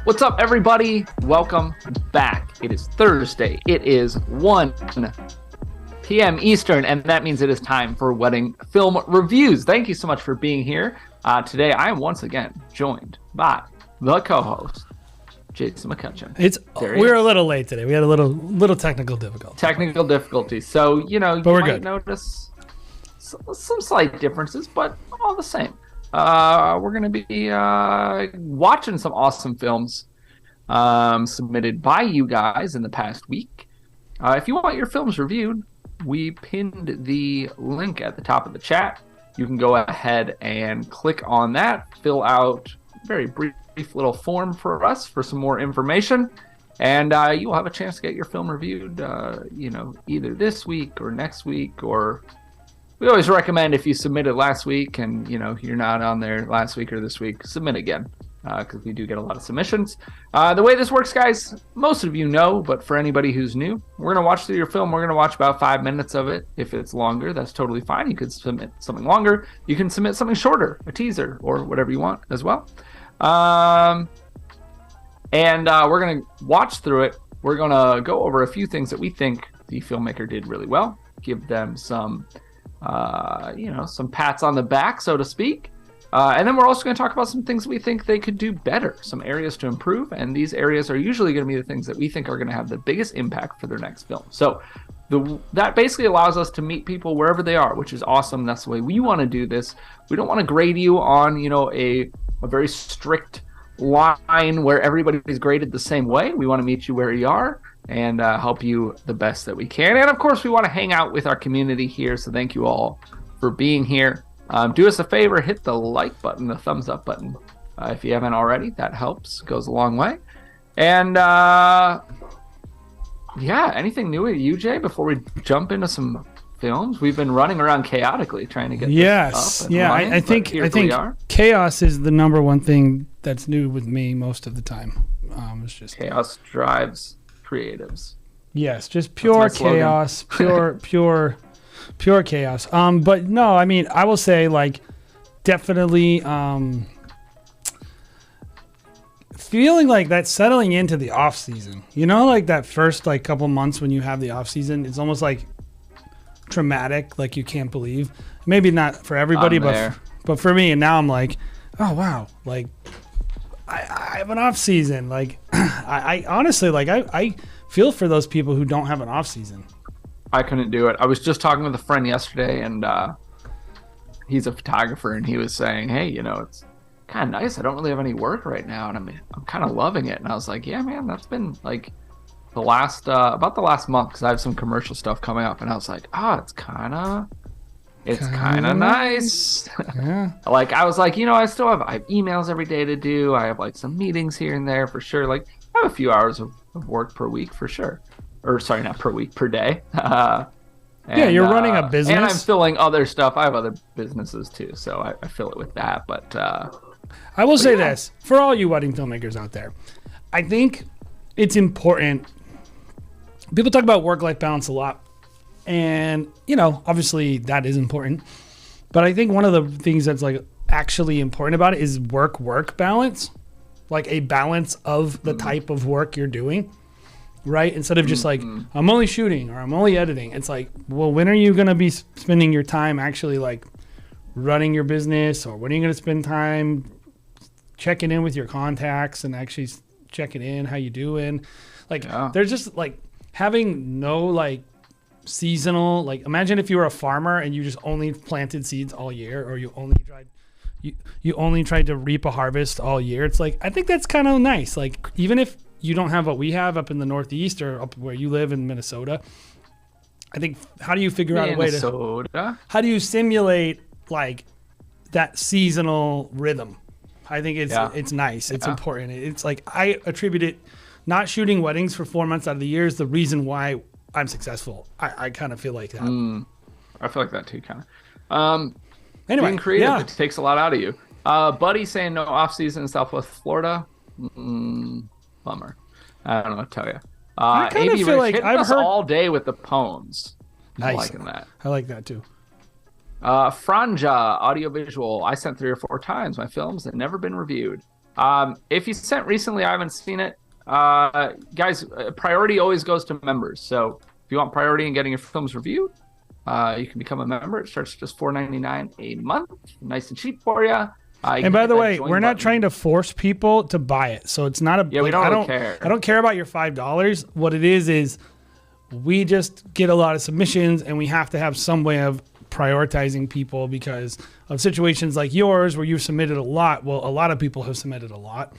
What's up, everybody? Welcome back. It is Thursday. It is 1 p.m. Eastern, and that means it is time for Wedding Film Reviews. Thank you so much for being here. Today, I am once again joined by the co-host, Jason McCutcheon. We're a little late today. We had a little technical difficulty. So, you but might good. Notice some slight differences, but all the same. We're going to be watching some awesome films submitted by you guys in the past week. If you want your films reviewed, we pinned the link at the top of the chat. You can go ahead and click on that, fill out a very brief little form for us for some more information, and you'll have a chance to get your film reviewed, either this week or next week, or we always recommend if you submitted last week and, you're not on there last week or this week, submit again, because we do get a lot of submissions. The way this works, guys, most of you know, but for anybody who's new, we're going to watch through your film. We're going to watch about 5 minutes of it. If it's longer, that's totally fine. You could submit something longer. You can submit something shorter, a teaser, or whatever you want as well. We're going to watch through it. We're going to go over a few things that we think the filmmaker did really well, give them some some pats on the back, so to speak. And then we're also going to talk about some things we think they could do better, some areas to improve. And these areas are usually going to be the things that we think are going to have the biggest impact for their next film. So that basically allows us to meet people wherever they are, which is awesome. That's the way we want to do this. We don't want to grade you on, a very strict line where everybody's graded the same way. We want to meet you where you are and help you the best that we can. And of course, we want to hang out with our community here. So thank you all for being here. Do us a favor, hit the like button, the thumbs up button. If you haven't already, that helps, goes a long way. And anything new with you, Jay, before we jump into some films? We've been running around chaotically trying to get this up and running, I think chaos is the number one thing that's new with me most of the time. It's just chaos drives creatives. Yes, just pure chaos, pure chaos. But no, I mean, I will say, definitely feeling like that settling into the off season. That first couple months when you have the off season, it's almost like traumatic, like you can't believe. Maybe not for everybody, but for me. And now I'm like, oh wow, I have an off season. I honestly I feel for those people who don't have an off season. I couldn't do it. I was just talking with a friend yesterday, and he's a photographer, and he was saying, hey, it's kind of nice. I don't really have any work right now, and I'm kind of loving it. And I was like, yeah, man, that's been about the last month, because I have some commercial stuff coming up, and I was like, it's kind of nice. Yeah. I was like, I have emails every day to do. I have some meetings here and there for sure. I have a few hours of work per week for sure. Or sorry, not per week, per day. You're running a business. And I'm filling other stuff. I have other businesses too, so I fill it with that. But I will say this, for all you wedding filmmakers out there, I think it's important. People talk about work-life balance a lot. And, obviously that is important. But I think one of the things that's actually important about it is work balance. A balance of the type of work you're doing. Right? Instead of just I'm only shooting or I'm only editing. It's well, when are you going to be spending your time actually running your business, or when are you going to spend time checking in with your contacts and actually checking in how you doing? There's just having no seasonal, imagine if you were a farmer and you just only planted seeds all year, or you only tried to reap a harvest all year. It's I think that's kind of nice. Even if you don't have what we have up in the Northeast or up where you live in Minnesota, I think, how do you figure out a way to, how do you simulate that seasonal rhythm? I think it's nice. It's important. It's I attribute it not shooting weddings for 4 months out of the year is the reason why I'm successful. I kind of feel like that. I feel like that too, kind of. Anyway, being creative, it takes a lot out of you. Buddy saying no off season in Southwest Florida. Bummer. I don't know what to tell you. I kind of feel like I've heard all day with the poems. Nice. I'm liking that. I like that too. Franja audiovisual. I sent 3 or 4 times my films that never been reviewed. If you sent recently, I haven't seen it. Guys, priority always goes to members. So if you want priority in getting your films reviewed, you can become a member. It starts just $4.99 a month. Nice and cheap for you. And by the way, we're not trying to force people to buy it. So it's not a... Yeah, we don't care. I don't care about your $5. What it is we just get a lot of submissions and we have to have some way of prioritizing people because of situations like yours where you've submitted a lot. Well, a lot of people have submitted a lot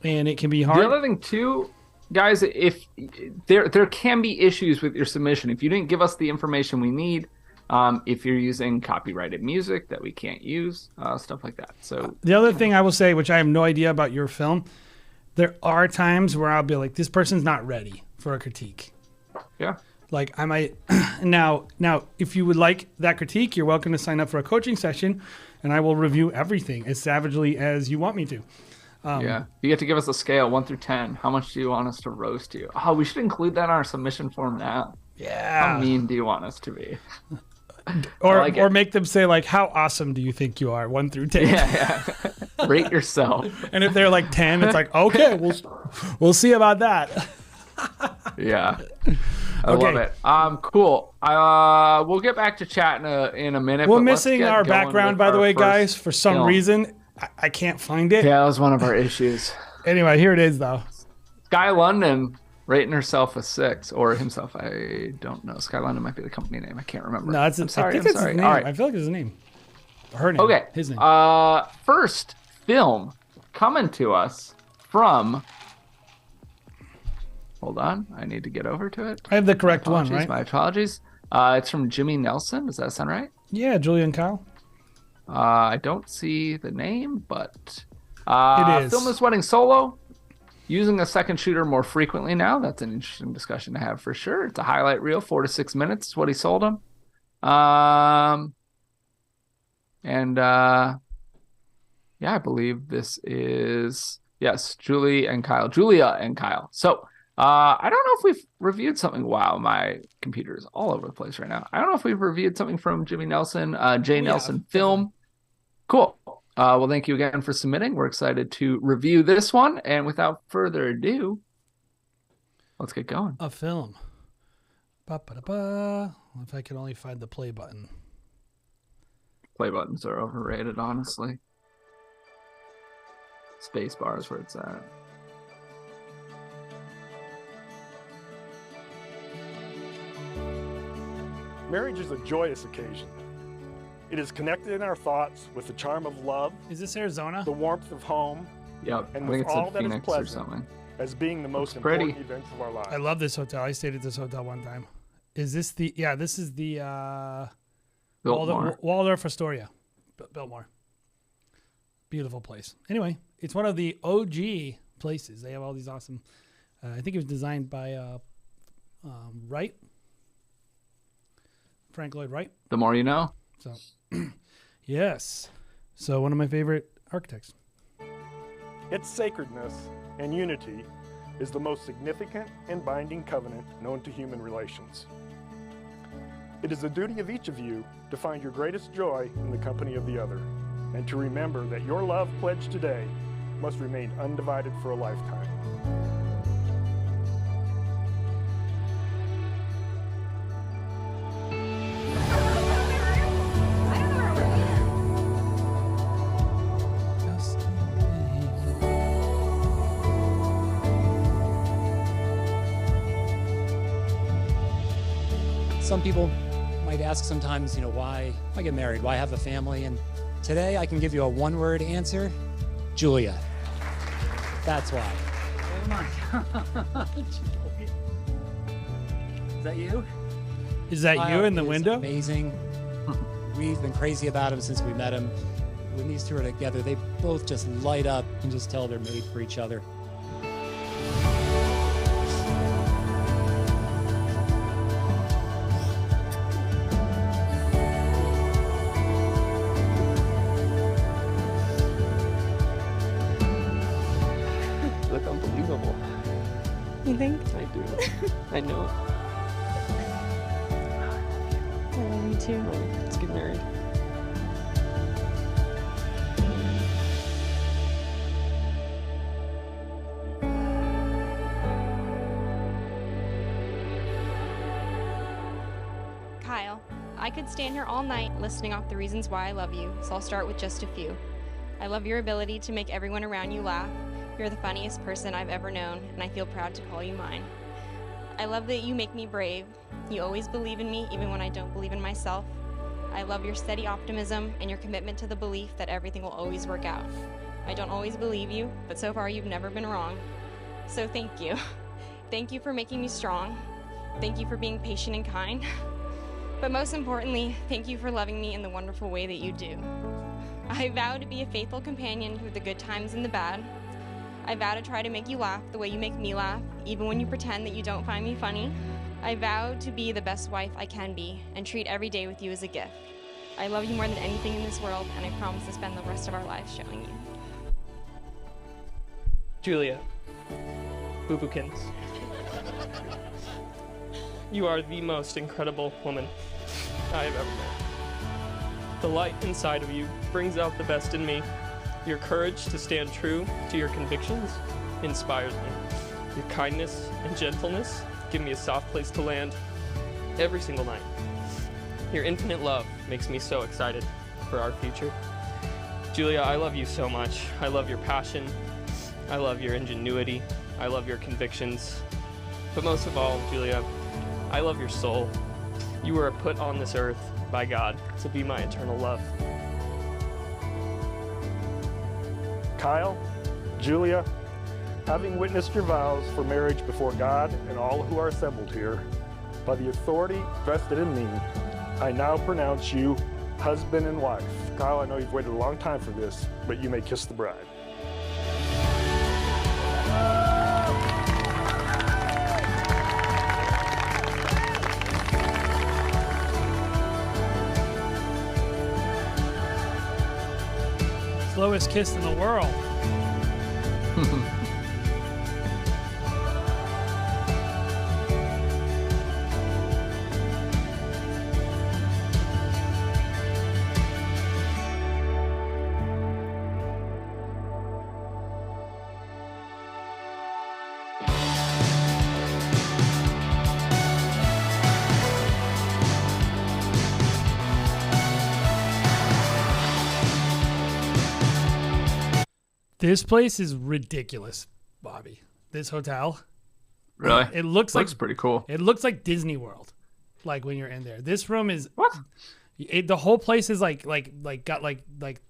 and it can be hard. The other thing too, guys, if there can be issues with your submission. If you didn't give us the information we need, if you're using copyrighted music that we can't use, stuff like that. So the other thing I will say, which I have no idea about your film, there are times where I'll be like, this person's not ready for a critique. Yeah. Like I might now, if you would like that critique, you're welcome to sign up for a coaching session and I will review everything as savagely as you want me to. Yeah. You get to give us a scale 1 through 10. How much do you want us to roast you? Oh, we should include that in our submission form now. Yeah. How mean do you want us to be? Or make them say like, how awesome do you think you are? 1 through 10. Yeah. Rate yourself. And if they're like 10, it's like, okay, we'll see about that. Yeah. I love it. Cool. We'll get back to chat in a minute. We're missing our background, by the way, guys. For some reason, I can't find it. Yeah, that was one of our issues. Anyway, here it is, though. Sky London rating herself a 6, or himself. I don't know. Sky London might be the company name. I can't remember. No, I'm sorry. I think it's his name. All right. I feel like it's his name. Her name. Okay. His name. First film coming to us from... Hold on. I need to get over to it. I have the correct one, right? My apologies. It's from Jimmy Nelson. Does that sound right? Yeah, Julia and Kyle. I don't see the name, but... it is. Film this wedding solo. Using a second shooter more frequently now. That's an interesting discussion to have for sure. It's a highlight reel, 4 to 6 minutes is what he sold him. Yeah, I believe this is... Yes, Julia and Kyle. So... I don't know if we've reviewed something. Wow, my computer is all over the place right now. I don't know if we've reviewed something from Jimmy Nelson, J. Nelson Film. Cool. Well, thank you again for submitting. We're excited to review this one. And without further ado, let's get going. A film. Ba-ba-da-ba. If I could only find the play button. Play buttons are overrated, honestly. Space bar is where it's at. Marriage is a joyous occasion. It is connected in our thoughts with the charm of love. Is this Arizona? The warmth of home. Yep, and I think with it's all in that is Phoenix pleasant or something. As being the most important events of our lives. I love this hotel. I stayed at this hotel one time. Is this the... Yeah, this is the... Waldorf Astoria. Biltmore. Beautiful place. Anyway, it's one of the OG places. They have all these awesome... I think it was designed by Wright. Frank Lloyd Wright. The more you know. So, yes. So one of my favorite architects. Its sacredness and unity is the most significant and binding covenant known to human relations. It is the duty of each of you to find your greatest joy in the company of the other, and to remember that your love pledged today must remain undivided for a lifetime. Some people might ask sometimes, why I get married, why have a family? And today I can give you a one-word answer: Julia. That's why. Oh my God. Is that you? Is that you in the window? Amazing. We've been crazy about him since we met him. When these two are together, they both just light up. You can just tell they're made for each other. I do. I know it. I love you too. Let's get married. Kyle, I could stand here all night listing off the reasons why I love you, so I'll start with just a few. I love your ability to make everyone around you laugh. You're the funniest person I've ever known, and I feel proud to call you mine. I love that you make me brave. You always believe in me, even when I don't believe in myself. I love your steady optimism and your commitment to the belief that everything will always work out. I don't always believe you, but so far you've never been wrong. So thank you. Thank you for making me strong. Thank you for being patient and kind. But most importantly, thank you for loving me in the wonderful way that you do. I vow to be a faithful companion through the good times and the bad. I vow to try to make you laugh the way you make me laugh, even when you pretend that you don't find me funny. I vow to be the best wife I can be and treat every day with you as a gift. I love you more than anything in this world, and I promise to spend the rest of our lives showing you. Julia, Boo-Bookins, you are the most incredible woman I have ever met. The light inside of you brings out the best in me. Your courage to stand true to your convictions inspires me. Your kindness and gentleness give me a soft place to land every single night. Your infinite love makes me so excited for our future. Julia, I love you so much. I love your passion. I love your ingenuity. I love your convictions. But most of all, Julia, I love your soul. You were put on this earth by God to be my eternal love. Kyle, Julia, having witnessed your vows for marriage before God and all who are assembled here, by the authority vested in me, I now pronounce you husband and wife. Kyle, I know you've waited a long time for this, but you may kiss the bride. Slowest kiss in the world. This place is ridiculous, Bobby. This hotel. Really? It looks pretty cool. It looks like Disney World, like when you're in there. This room is What? the whole place is like got like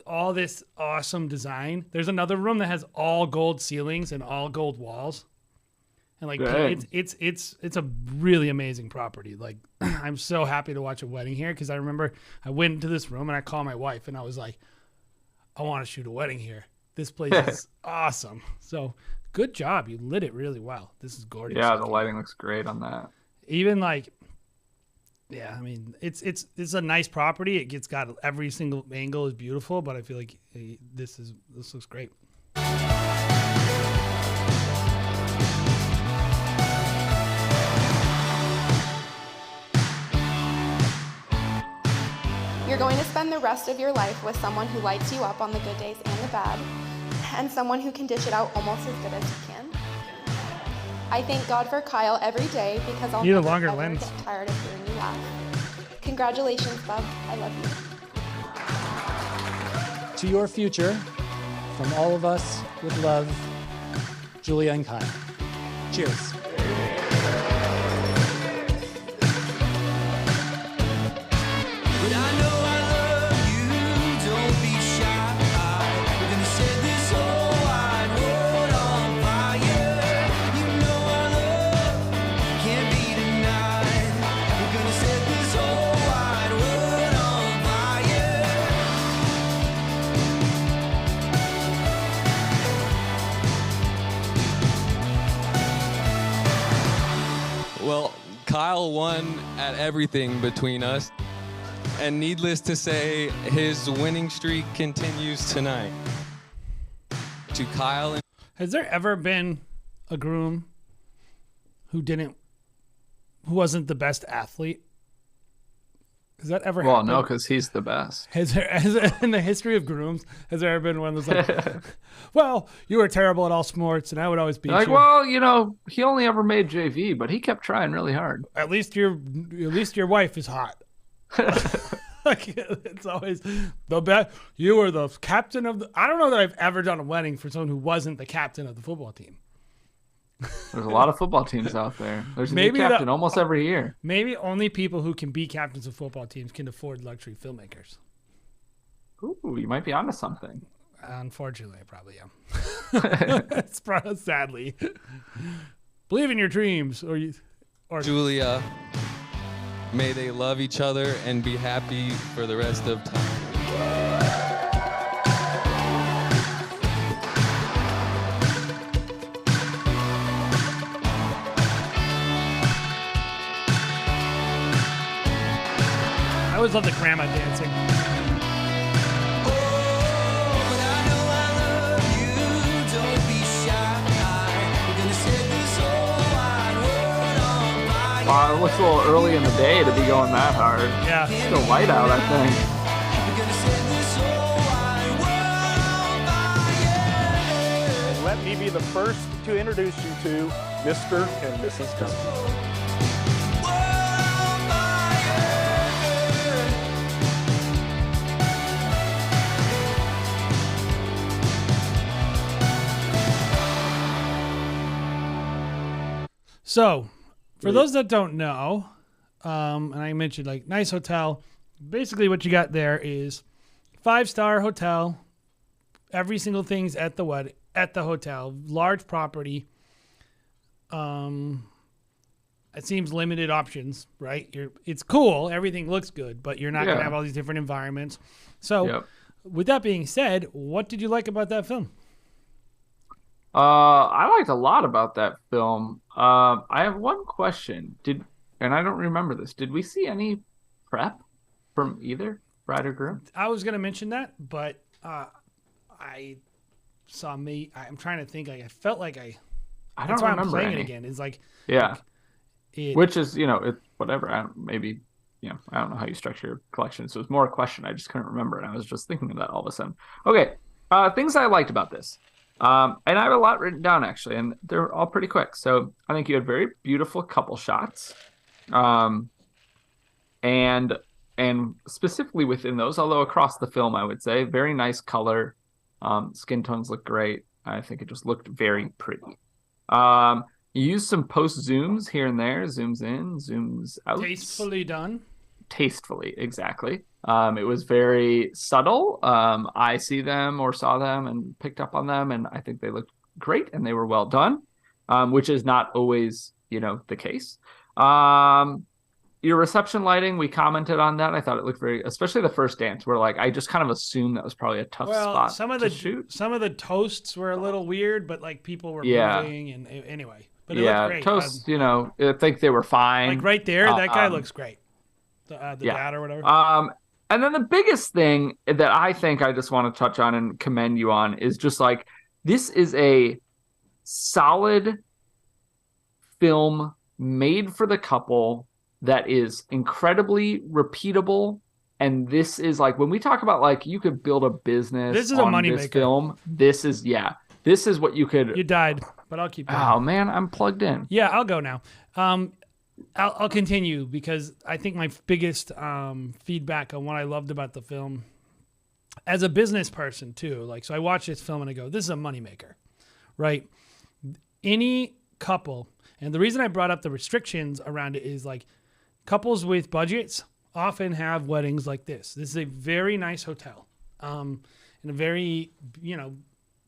all this awesome design. There's another room that has all gold ceilings and all gold walls, and like Dang. it's a really amazing property. Like I'm so happy to watch a wedding here because I remember I went into this room and I called my wife and I was like, I want to shoot a wedding here. This place is awesome. So good job. You lit it really well. This is gorgeous. Yeah, the lighting looks great on that. Even like, yeah, I mean, it's a nice property. It's got every single angle is beautiful, but I feel like this looks great. You're going to spend the rest of your life with someone who lights you up on the good days and the bad, and someone who can dish it out almost as good as you can. I thank God for Kyle every day because I'll Need a never longer ever lens. get tired of hearing you laugh. Congratulations, bub. I love you. To your future, from all of us with love, Julia and Kyle. Cheers. Well, Kyle won at everything between us. And needless to say, his winning streak continues tonight. To Kyle and Has there ever been a groom who wasn't the best athlete? Has that ever happened? Well, no, because he's the best. Has in the history of grooms, has there ever been one that's like, well, you were terrible at all sports, and I would always beat Like, you. well, he only ever made JV, but he kept trying really hard. At least your wife is hot. Like, it's always the best. You were the captain of the. I don't know that I've ever done a wedding for someone who wasn't the captain of the football team. There's a lot of football teams out there. There's a Maybe new captain almost every year. Maybe only people who can be captains of football teams can afford luxury filmmakers. Ooh, you might be onto something. Unfortunately, I probably am. It's probably, sadly. Believe in your dreams, or Julia, may they love each other and be happy for the rest of time. I always love the grandma dancing. Wow, it looks a little early in the day to be going that hard. Yeah. It's still light out, I think. And let me be the first to introduce you to Mr. and Mrs. Duncan. So, for those that don't know, and I mentioned like nice hotel, basically what you got there is 5-star hotel. Every single thing's at the hotel, large property. It seems limited options, right? It's cool, everything looks good, but you're not gonna have all these different environments. So, with that being said, what did you like about that film? I liked a lot about that film. I have one question. And I don't remember this. Did we see any prep from either bride or groom? I was gonna mention that, but I saw I'm trying to think. Like I felt like I don't that's why remember I'm playing any. it again. It's like which is it's whatever. I don't know how you structure your collection. So it's more a question. I just couldn't remember, and I was just thinking of that all of a sudden. Okay, things I liked about this. And I have a lot written down, actually, and they're all pretty quick. So I think you had very beautiful couple shots. And specifically within those, although across the film, I would say, very nice color. Skin tones look great. I think it just looked very pretty. You used some post zooms here and there, zooms in, zooms out. Tastefully done. Tastefully, exactly. It was very subtle. I saw them and picked up on them, and I think they looked great and they were well done, which is not always, the case. Your reception lighting, we commented on that. I thought it looked very, especially the first dance, where I just kind of assumed that was probably a tough spot to shoot. Some of the toasts were a little weird, but people were moving, and anyway. But it looked great. Toasts, I think they were fine. Like right there, that guy looks great. The dad or whatever. And then the biggest thing that I think I just want to touch on and commend you on is just this is a solid film made for the couple that is incredibly repeatable. And this is when we talk about you could build a business. This is a moneymaker. Film. This is what you could. You died, but I'll keep going. Oh man, I'm plugged in. Yeah, I'll go now. I'll continue because I think my biggest feedback on what I loved about the film, as a business person too, so I watch this film and I go, this is a moneymaker, right? Any couple, and the reason I brought up the restrictions around it is couples with budgets often have weddings like this. This is a very nice hotel, and a very,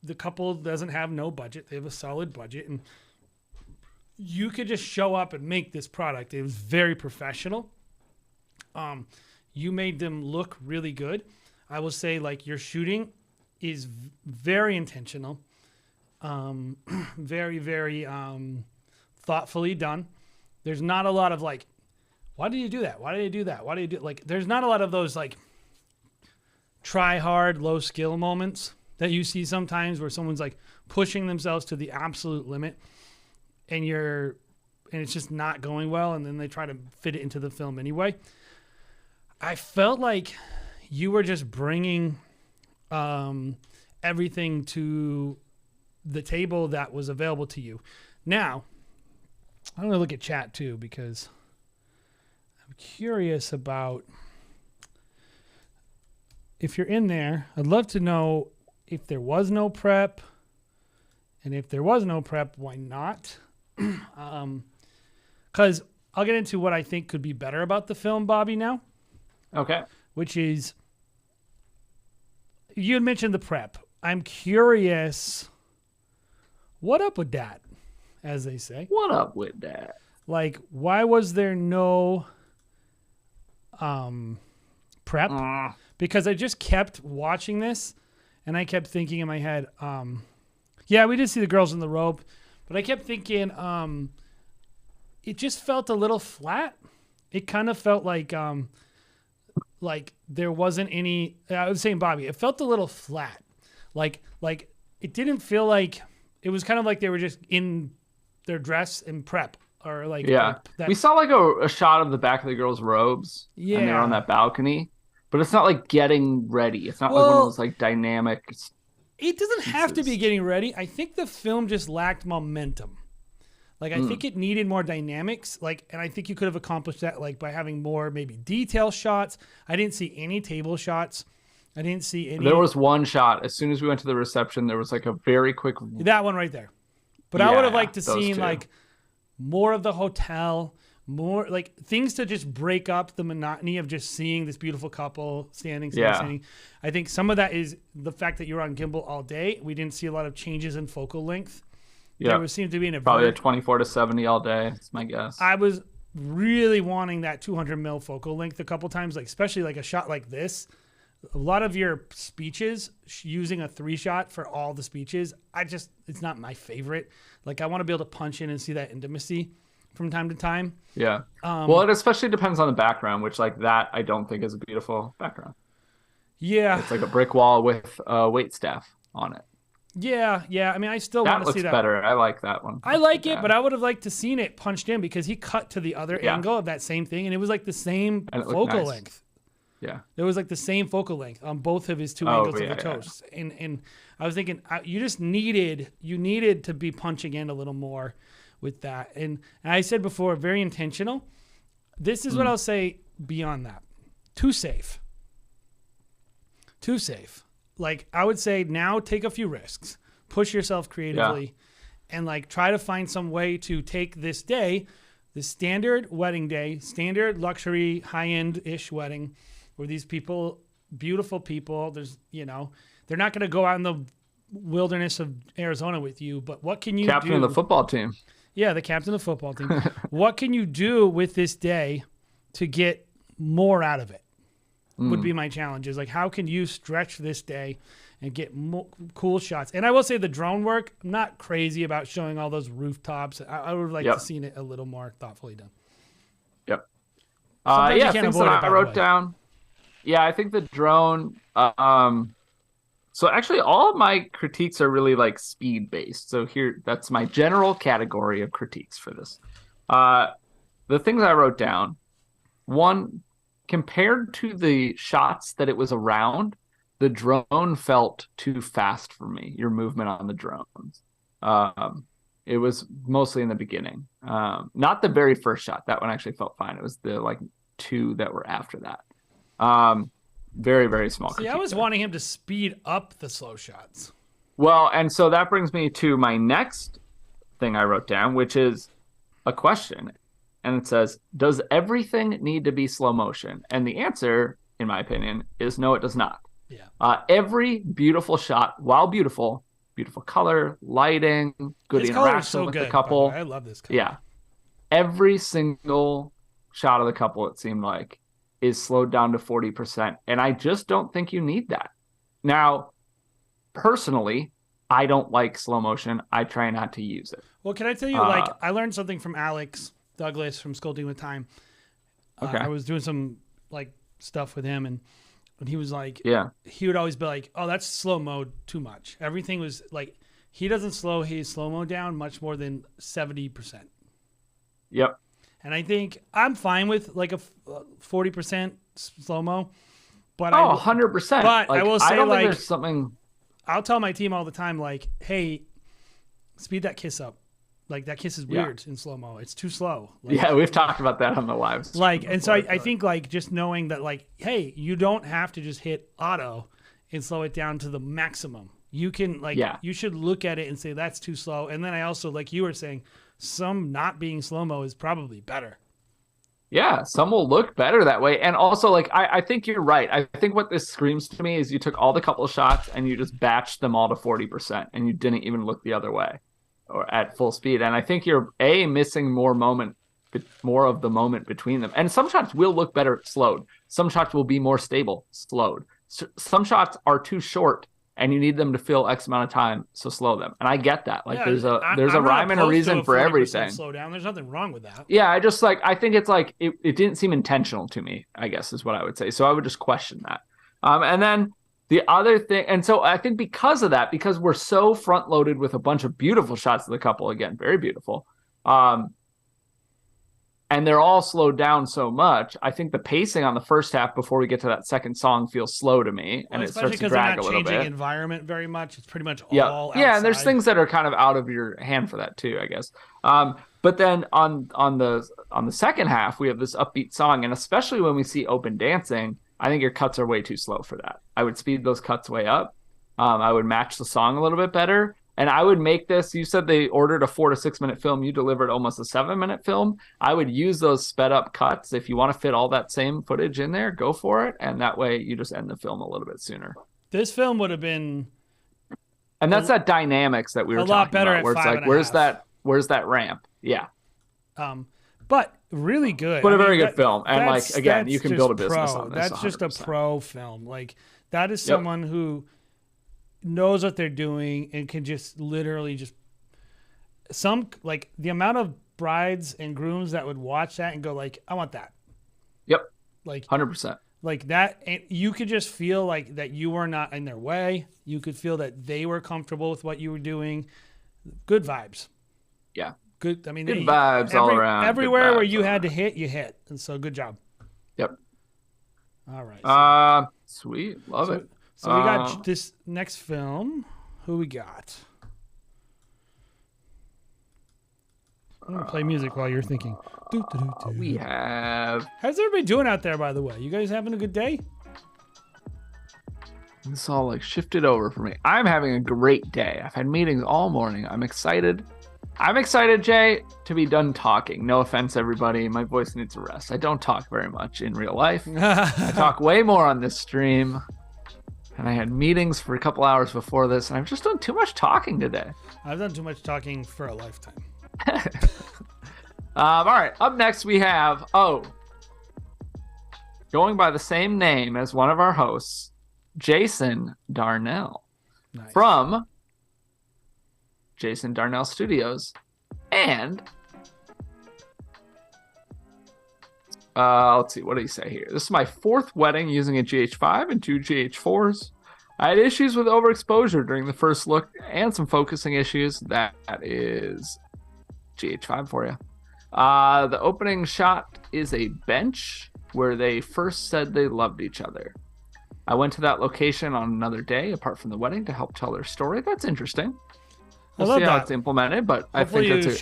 the couple doesn't have no budget. They have a solid budget, and you could just show up and make this product. It was very professional. You made them look really good. I will say your shooting is very intentional. Very, very thoughtfully done. There's not a lot of why did you do that? Why did you do that? Why did you do there's not a lot of those try hard, low skill moments that you see sometimes where someone's pushing themselves to the absolute limit. and it's just not going well, and then they try to fit it into the film anyway. I felt like you were just bringing everything to the table that was available to you. Now, I'm going to look at chat too, because I'm curious about if you're in there. I'd love to know if there was no prep, and if there was no prep, why not? Because I'll get into what I think could be better about the film, Bobby, now. Okay. Which is, you had mentioned the prep. I'm curious, what up with that, as they say? What up with that? Like, why was there no prep? Because I just kept watching this, and I kept thinking in my head, yeah, we did see the girls in the rope, but I kept thinking, it just felt a little flat. It kind of felt like there wasn't any. I was saying, Bobby, it felt a little flat. Like it didn't feel like, it was kind of like they were just in their dress and prep, or like, yeah. We saw like a shot of the back of the girls' robes. Yeah. And they're on that balcony, but it's not like getting ready. It's not like one of those like dynamic. It doesn't have to be getting ready. I think the film just lacked momentum. Like, I think it needed more dynamics. Like, and I think you could have accomplished that like by having more maybe detail shots. I didn't see any table shots. I didn't see any. There was one shot. As soon as we went to the reception, there was like a very quick. That one right there. But I would have liked to see like more of the hotel, more like things to just break up the monotony of just seeing this beautiful couple standing. I think some of that is the fact that you're on gimbal all day. We didn't see a lot of changes in focal length. Yeah, there seemed to be probably a 24 to 70 all day. That's my guess. I was really wanting that 200 mil focal length a couple times, like especially like a shot like this. A lot of your speeches using a 3-shot for all the speeches, it's not my favorite. Like, I want to be able to punch in and see that intimacy from time to time. Yeah. Well, it especially depends on the background, which like that I don't think is a beautiful background. Yeah. It's like a brick wall with wait staff on it. Yeah. I mean, I still want to see that. That looks better. I like that one. I like it, but I would have liked to seen it punched in, because he cut to the other angle of that same thing, and it was like the same focal length. Yeah. It was like the same focal length on both of his two angles of the toast. And I was thinking, you just needed to be punching in a little more with that. And I said before, very intentional. This is what I'll say beyond that. Too safe. Like, I would say now take a few risks, push yourself creatively, and like try to find some way to take this day, the standard wedding day, standard luxury high-end-ish wedding, where these people, beautiful people, they're not going to go out in the wilderness of Arizona with you, but what can you do? Captain of the football team. Yeah, the captain of the football team. What can you do with this day to get more out of it? Would be my challenge. Is like, how can you stretch this day and get cool shots? And I will say the drone work, I'm not crazy about showing all those rooftops. I would like to see it a little more thoughtfully done. Yep. Things that I wrote down. Yeah, I think the drone. So actually, all of my critiques are really like speed based. So that's my general category of critiques for this. The things I wrote down. One, compared to the shots that it was around, the drone felt too fast for me. Your movement on the drones. It was mostly in the beginning. Not the very first shot. That one actually felt fine. It was the like 2 that were after that. Very, very small. See, I was wanting him to speed up the slow shots. Well, and so that brings me to my next thing I wrote down, which is a question. And it says, does everything need to be slow motion? And the answer, in my opinion, is no, it does not. Yeah. Every beautiful shot, while beautiful color, lighting, good his interaction with the couple. I love this color. Yeah. Every single shot of the couple, it seemed like, is slowed down to 40%. And I just don't think you need that. Now, personally, I don't like slow motion. I try not to use it. Well, can I tell you, like, I learned something from Alex Douglas from Sculpting with Time. Okay. I was doing some like stuff with him, and he was like, yeah, he would always be like, oh, that's slow mode too much. Everything was like, he doesn't slow his slow-mo down much more than 70%. Yep. And I think I'm fine with like a 40% slow-mo. But 100%. But I will say, I don't think like, there's something. I'll tell my team all the time, like, hey, speed that kiss up. Like, that kiss is weird in slow-mo. It's too slow. Like, Yeah, we've talked about that on the lives. Like, and so I think, like, just knowing that, like, hey, you don't have to just hit auto and slow it down to the maximum. You can, like, you should look at it and say, that's too slow. And then I also, like you were saying, some not being slow-mo is probably better. Yeah, some will look better that way. And also, like, I think you're right. I think what this screams to me is you took all the couple of shots and you just batched them all to 40% and you didn't even look the other way or at full speed. And I think you're, missing more of the moment between them. And some shots will look better slowed. Some shots will be more stable slowed. Some shots are too short and you need them to fill X amount of time, so slow them. And I get that. Like, there's a rhyme and a reason for everything. Slow down. There's nothing wrong with that. Yeah, I think it's like it didn't seem intentional to me, I guess is what I would say. So I would just question that. And then the other thing, and so I think because of that, because we're so front loaded with a bunch of beautiful shots of the couple, again, very beautiful. And they're all slowed down so much. I think the pacing on the first half before we get to that second song feels slow to me, and it starts to drag a little bit. Especially because they're not changing environment very much. It's pretty much all outside. Yeah, and there's things that are kind of out of your hand for that too, I guess. But then on the second half, we have this upbeat song, and especially when we see open dancing, I think your cuts are way too slow for that. I would speed those cuts way up. I would match the song a little bit better. And I would make this, you said they ordered a 4 to 6 minute film. You delivered almost a 7-minute film. I would use those sped up cuts. If you want to fit all that same footage in there, go for it. And that way you just end the film a little bit sooner. This film would have been. And that's that dynamics that we were talking about. Where it's like, where's that ramp? Yeah. But really good. But a very good film. And like, again, you can build a business on this. That's 100%. Just a pro film. Like, that is someone who knows what they're doing and can just literally just like the amount of brides and grooms that would watch that and go like, I want that. Yep. Like 100%. Like that. And you could just feel like that you were not in their way. You could feel that they were comfortable with what you were doing. Good vibes. Yeah. Good. I mean, good vibes all around. Everywhere where you had to hit, you hit. And so good job. Yep. All right. Sweet. Love it. So we got this next film. Who we got? I'm going to play music while you're thinking. We have... How's everybody doing out there, by the way? You guys having a good day? This all like shifted over for me. I'm having a great day. I've had meetings all morning. I'm excited. Jay, to be done talking. No offense, everybody. My voice needs a rest. I don't talk very much in real life. I talk way more on this stream. And I had meetings for a couple hours before this, and I've just done too much talking today. I've done too much talking for a lifetime. All right, up next we have, going by the same name as one of our hosts, Jason Darnell. Nice. From Jason Darnell Studios. And let's see, what do you say here? This is my 4th wedding using a GH5 and 2 GH4s. I had issues with overexposure during the first look and some focusing issues. That is GH5 for you. The opening shot is a bench where they first said they loved each other. I went to that location on another day, apart from the wedding, to help tell their story. That's interesting. We'll see how it's implemented, but hopefully I think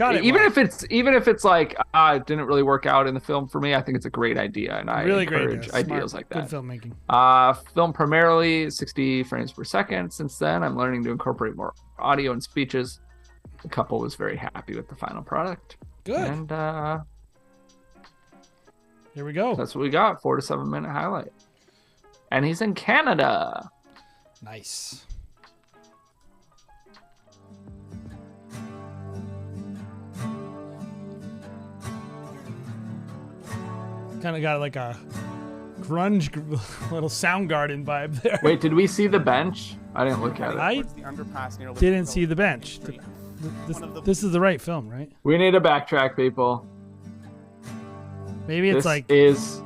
that's even if it's like it didn't really work out in the film for me, I think it's a great idea, and I encourage ideas like that. Good filmmaking. Film primarily 60 frames per second. Since then, I'm learning to incorporate more audio and speeches. The couple was very happy with the final product. Good. And here we go. That's what we got. 4 to 7 minute highlight. And he's in Canada. Nice. Kind of got like a grunge little Soundgarden vibe there. Wait, did we see the bench? I didn't look at it. I didn't see the bench. This is the right film, right? We need to backtrack, people. Maybe it's this is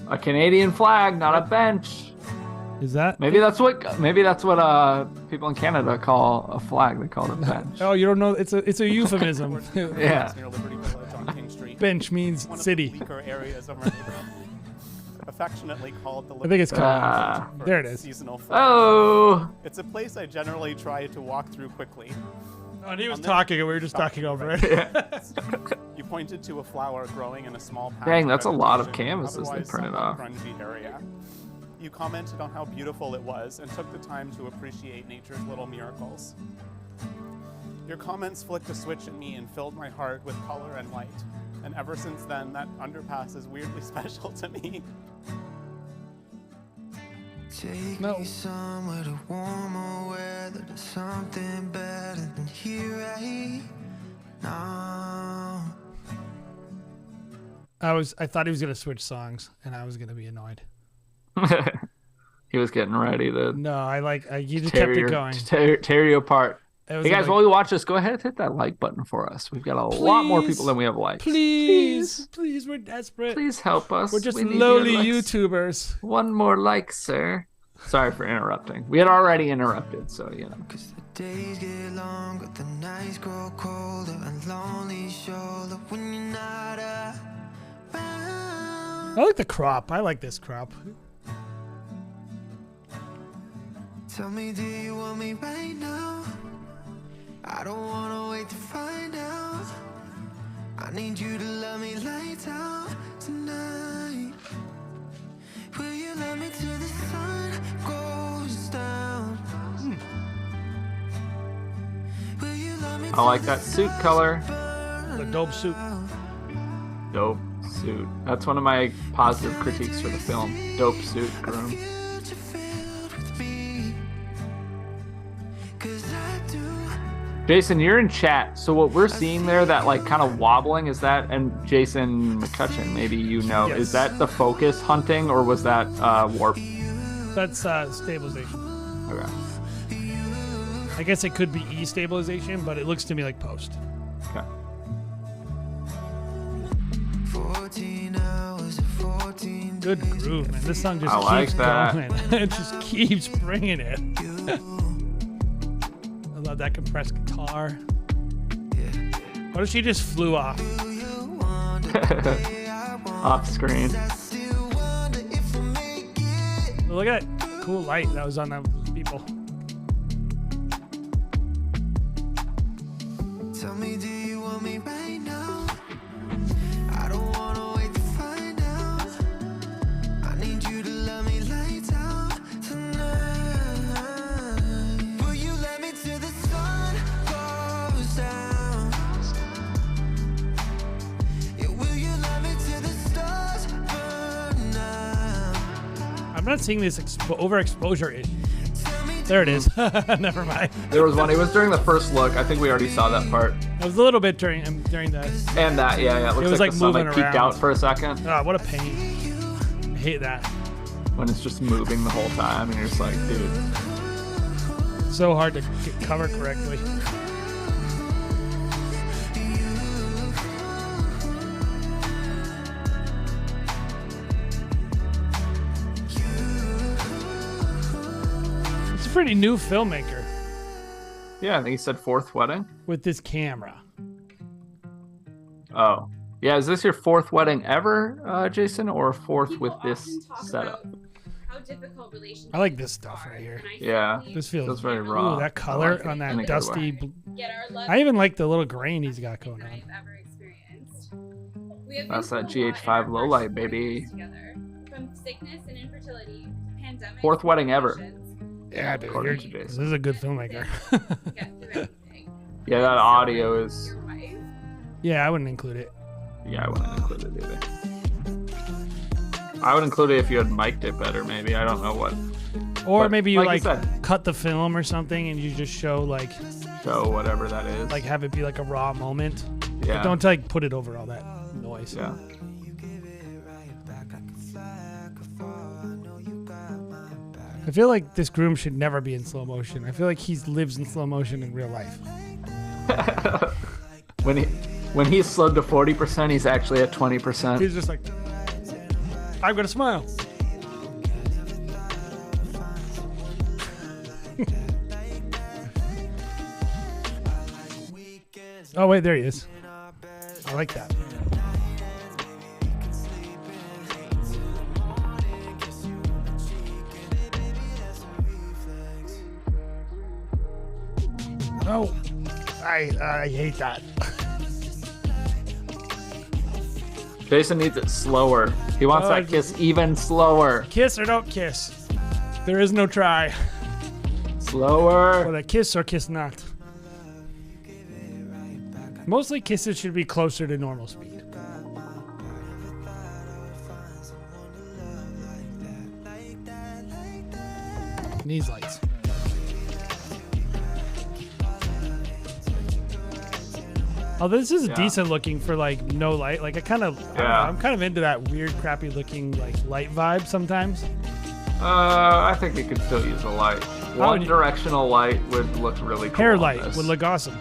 a Canadian flag, not a bench. Is that? Maybe that's what people in Canada call a flag. They call it a bench. Oh, you don't know? It's a euphemism. Yeah. Near Liberty Village on King Street. Bench means One city. of the weaker areas of our neighborhood. Affectionately called the I think it's called. for There it is. Seasonal flag. Oh. It's a place I generally try to walk through quickly. Oh, and he was On this- talking, and we were just talking over it. You pointed to a flower growing in a small patch. Dang, that's a lot of vegetation, canvases they otherwise printed somewhat off. grungy area. You commented on how beautiful it was and took the time to appreciate nature's little miracles. Your comments flicked a switch in me and filled my heart with color and light. And ever since then, that underpass is weirdly special to me. Take No. me somewhere to warmer weather, to something better than here right now. I thought he was gonna switch songs, and I was gonna be annoyed. He was getting ready to No, you just kept it going. tear you apart. It was Hey guys, like, while we watch this, go ahead and hit that like button for us. We've got a lot more people than we have likes. Please, we're desperate. Please help us. We're just We need lowly your likes. YouTubers. One more like, sir. Sorry for interrupting. We had already interrupted, so you know. Cause the days get longer, the nights grow colder, and lonely shoulder when you're not around. I like the crop. I like this crop. Tell me, do you want me right now? I don't wanna wait to find out. I need you to love me lights out tonight. Will you love me till the sun goes down? Will you love me I like that suit color. The dope suit. Dope suit. That's one of my positive critiques for the film. Dope suit groom. future filled with me? 'Cause I do. Jason, you're in chat. So what we're seeing there, that like kind of wobbling, is that, and Jason McCutcheon, maybe you know, Yes. is that the focus hunting or was that warp? That's stabilization. Okay. I guess it could be E stabilization, but it looks to me like post. Okay. 14 hours and 14 Good groove, man. This song just I like keeps that. going. It just keeps bringing it. I love that compressed guitar. What if she just flew off? Off screen. Look at that cool light that was on those people. Tell me, do you want me right now? I don't wanna wait to find out. I need you to love me lights out tonight. Will you let me till the sun goes down? Yeah, will you love me till the stars burn out? I'm not seeing this overexposure issue. There it is. Never mind. There was one. It was during the first look. I think we already saw that part. It was a little bit during the. And that, yeah. It looks was like like the sunlight moving peeked around. out for a second Oh, what a pain. I hate that. when it's just moving the whole time, and you're just like, dude. So hard to cover correctly. It's a pretty new filmmaker Yeah, I think he said fourth wedding. with this camera. Oh. Yeah, is this your fourth wedding ever, Jason, or fourth with this setup? How difficult relationships I like this stuff right here. Yeah. This feels very raw. Ooh, that I like color it on in a that good dusty. way. Yet our love I even like the little grain he's got going on. I've ever experienced. We have That's been that through a lot in our GH5 lowlight, first baby. years together. From sickness and infertility, pandemic, Fourth wedding ever. Yeah, dude. According You're, to this Jason. is a good filmmaker. Yeah, that audio is. Yeah, I wouldn't include it. Yeah, I wouldn't include it either. I would include it if you had mic'd it better, maybe. I don't know what. Or But maybe you like you like said- cut the film or something and you just show like whatever that is. like have it be like a raw moment. But Yeah. don't like put it over all that noise. Yeah. I feel like this groom should never be in slow motion. I feel like he lives in slow motion in real life. When he's slowed to 40%, he's actually at 20%. He's just like, I'm gonna smile. Oh wait, there he is. I like that. Oh, I hate that. Jason needs it slower. He wants that kiss even slower. Kiss or don't kiss. There is no try. Slower. Whether kiss or kiss not. Mostly kisses should be closer to normal speed. These lights. Oh, this is decent looking for like no light. Like I'm kind of into that weird, crappy looking like light vibe sometimes. I think it could still use a light. One directional light would look really cool. Hair light would look awesome.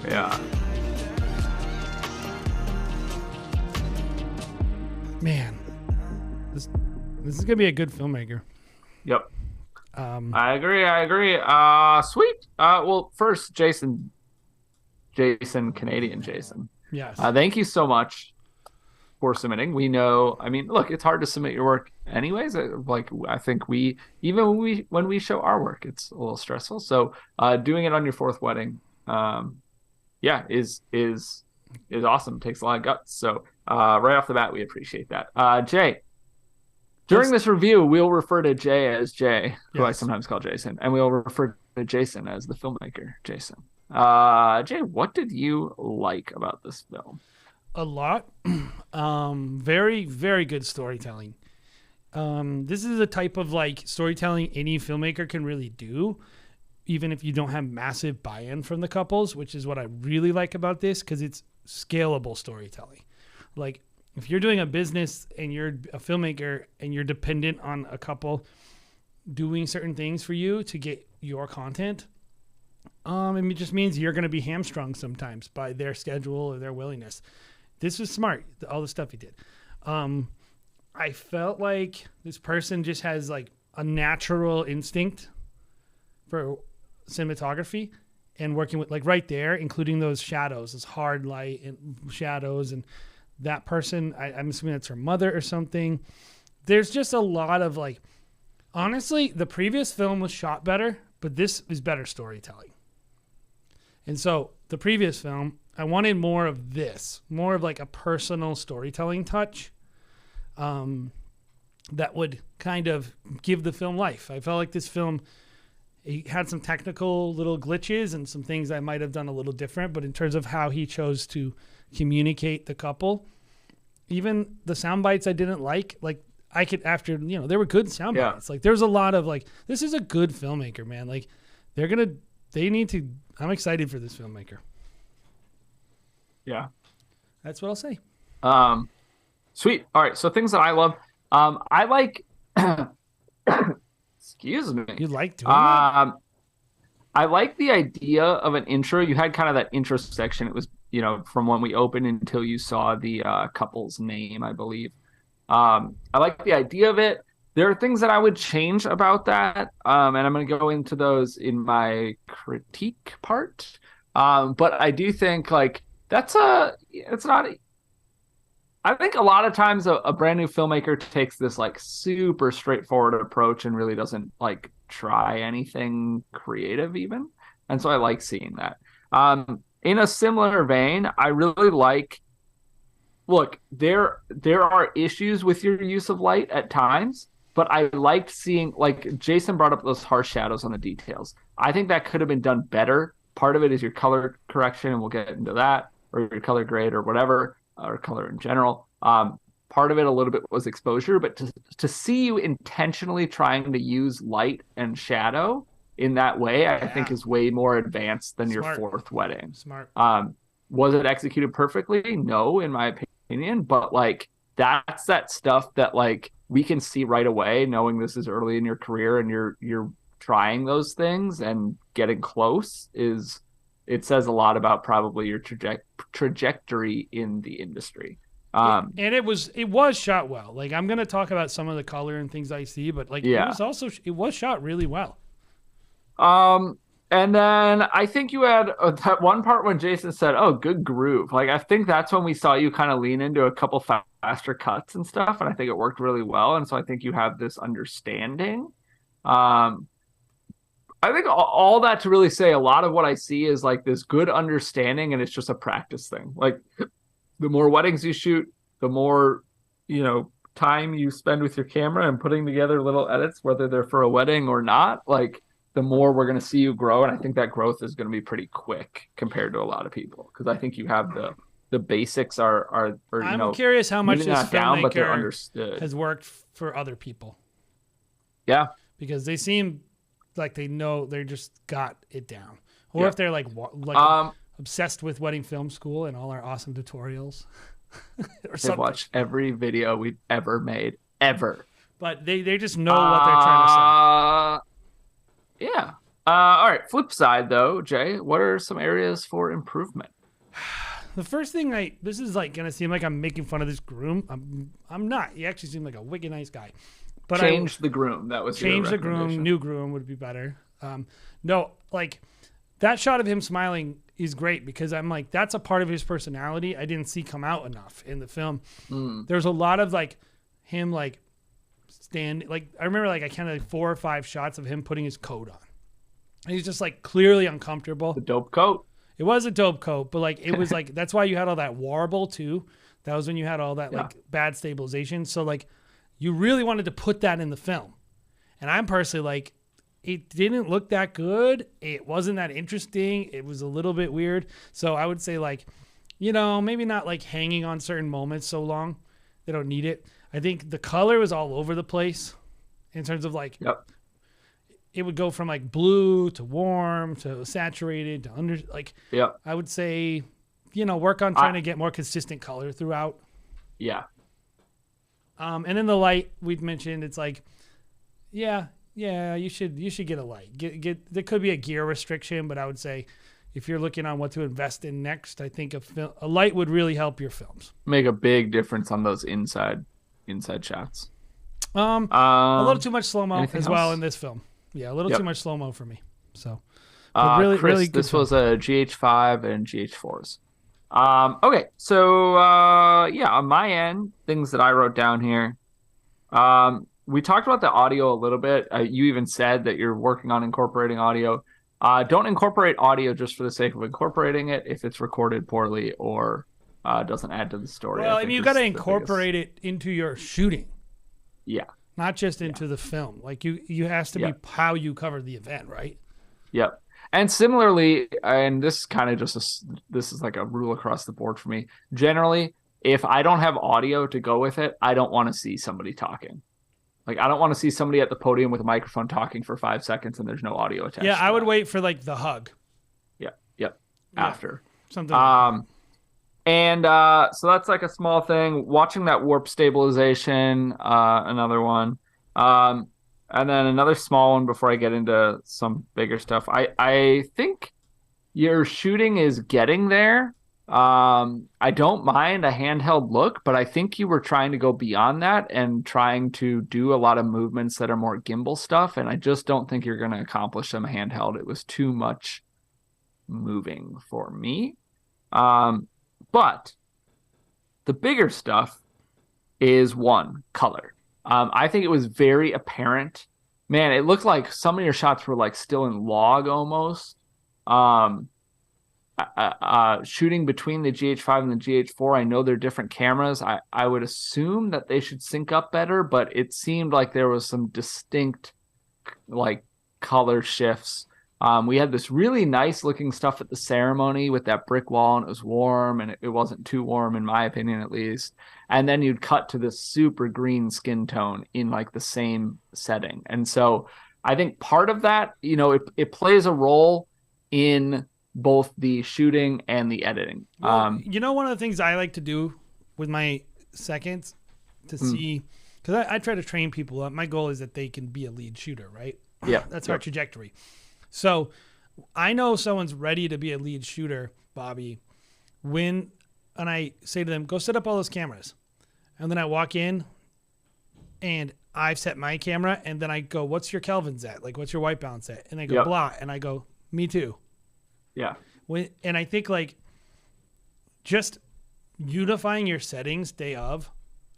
Yeah. Man, this is gonna be a good filmmaker. Yep. I agree. Sweet. Well, first, Jason, Canadian Jason. Yes. Thank you so much for submitting. We know, I mean, look, it's hard to submit your work anyways. Like, I think when we show our work, it's a little stressful. So, doing it on your fourth wedding, is awesome. Takes a lot of guts. So, right off the bat, we appreciate that. Jay, during this review, we'll refer to Jay as Jay, who I sometimes call Jason, and we'll refer to Jason as the filmmaker, Jason. Jay, what did you like about this film? A lot. Very, very good storytelling. This is a type of like storytelling any filmmaker can really do, even if you don't have massive buy-in from the couples, which is what I really like about this, because it's scalable storytelling. Like, if you're doing a business and you're a filmmaker and you're dependent on a couple doing certain things for you to get your content, it just means you're going to be hamstrung sometimes by their schedule or their willingness. This was smart, all the stuff he did. I felt like this person just has like a natural instinct for cinematography and working with, like, right there, including those shadows, those hard light and shadows, and that person, I'm assuming that's her mother or something. There's just a lot of, like, honestly, the previous film was shot better, but this is better storytelling. And so the previous film, I wanted more of this, more of like a personal storytelling touch that would kind of give the film life. I felt like this film, it had some technical little glitches and some things I might have done a little different, but in terms of how he chose to communicate the couple, even the sound bites I didn't like I could, after, there were good sound bites. Like, there was a lot of like, this is a good filmmaker, man. Like, I'm excited for this filmmaker. Yeah. That's what I'll say. Sweet. All right. So things that I love, I like, excuse me. You like doing that? I like the idea of an intro. You had kind of that intro section. It was, from when we opened until you saw the couple's name, I believe. I like the idea of it. There are things that I would change about that, and I'm going to go into those in my critique part. But I do think, like, I think a lot of times a brand new filmmaker takes this like super straightforward approach and really doesn't like try anything creative even. And so I like seeing that. In a similar vein, I really like, look, there are issues with your use of light at times, but I liked seeing, like, Jason brought up those harsh shadows on the details. I think that could have been done better. Part of it is your color correction, and we'll get into that, or your color grade or whatever, or color in general. Part of it a little bit was exposure, but to see you intentionally trying to use light and shadow in that way, I think is way more advanced than your fourth wedding. Smart. Was it executed perfectly? No, in my opinion, but like, that's that stuff that like we can see right away, knowing this is early in your career and you're trying those things and getting close. It says a lot about probably your trajectory in the industry. And it was shot well. Like, I'm going to talk about some of the color and things I see, but like, it was shot really well. And then I think you had that one part when Jason said, "Oh, good groove." Like I think that's when we saw you kind of lean into a couple faster cuts and stuff, and I think it worked really well. And so I think you have this understanding. Um, I think all that to really say a lot of what I see is like this good understanding, and it's just a practice thing. Like the more weddings you shoot, the more time you spend with your camera and putting together little edits, whether they're for a wedding or not. Like the more we're going to see you grow. And I think that growth is going to be pretty quick compared to a lot of people. Cause I think you have the basics I'm curious how much this down, but they're filmmaker understood. has worked for other people. Yeah. Because they seem like they know they just got it down. Or Yeah. if they're like obsessed with wedding film school and all our awesome tutorials. Or They've something. watched every video we've ever made, ever. But they just know what they're trying to say. Yeah. All right. Flip side, though, Jay, what are some areas for improvement? The first thing this is like gonna seem like I'm making fun of this groom. I'm not. He actually seemed like a wicked nice guy. But Change the groom. That was change your the groom. New groom would be better. No, like that shot of him smiling is great because I'm like that's a part of his personality I didn't see come out enough in the film. There's a lot of like him like I remember like I counted like 4 or 5 shots of him putting his coat on. And he's just like clearly uncomfortable. The dope coat. It was a dope coat, but like it was like that's why you had all that warble too. That was when you had all that like bad stabilization. So like you really wanted to put that in the film. And I'm personally like it didn't look that good. It wasn't that interesting. It was a little bit weird. So I would say like, maybe not like hanging on certain moments so long. They don't need it. I think the color was all over the place in terms of like, it would go from like blue to warm to saturated to under like, I would say, work on trying to get more consistent color throughout. Yeah. And then the light we've mentioned, it's like, yeah, you should get a light. There could be a gear restriction, but I would say if you're looking on what to invest in next, I think a light would really help your films. Make a big difference on those inside shots. A little too much slow-mo as well in this film. Yeah, a little too much slow-mo for me. So, Chris, really good this film. was a GH5 and GH4s. Okay, so on my end, things that I wrote down here. We talked about the audio a little bit. You even said that you're working on incorporating audio. Don't incorporate audio just for the sake of incorporating it if it's recorded poorly or doesn't add to the story. Well, I mean, you got to incorporate it into your shooting. Yeah. Not just into the film. Like you has to be how you cover the event, right? Yep. And similarly, and this kind of this is like a rule across the board for me. Generally, if I don't have audio to go with it, I don't want to see somebody talking. Like I don't want to see somebody at the podium with a microphone talking for 5 seconds and there's no audio attached. Yeah, I would wait for like the hug. Yep. After something. Like that. And so that's like a small thing. Watching that warp stabilization, another one. And then another small one before I get into some bigger stuff. I think your shooting is getting there. I don't mind a handheld look, but I think you were trying to go beyond that and trying to do a lot of movements that are more gimbal stuff. And I just don't think you're going to accomplish them handheld. It was too much moving for me. But the bigger stuff is color. I think it was very apparent. Man, it looked like some of your shots were like still in log almost. Shooting between the GH5 and the GH4, I know they're different cameras. I would assume that they should sync up better, but it seemed like there was some distinct like color shifts. We had this really nice looking stuff at the ceremony with that brick wall, and it was warm, and it wasn't too warm in my opinion, at least. And then you'd cut to this super green skin tone in like the same setting. And so I think part of that, it plays a role in both the shooting and the editing. Well, one of the things I like to do with my seconds to see, because I try to train people up. My goal is that they can be a lead shooter, right? Yeah. That's our trajectory. So I know someone's ready to be a lead shooter, Bobby, and I say to them, go set up all those cameras. And then I walk in and I've set my camera and then I go, what's your Kelvin's at? Like, what's your white balance at? And they go, blah. And I go, Me too. Yeah. And I think like just unifying your settings day of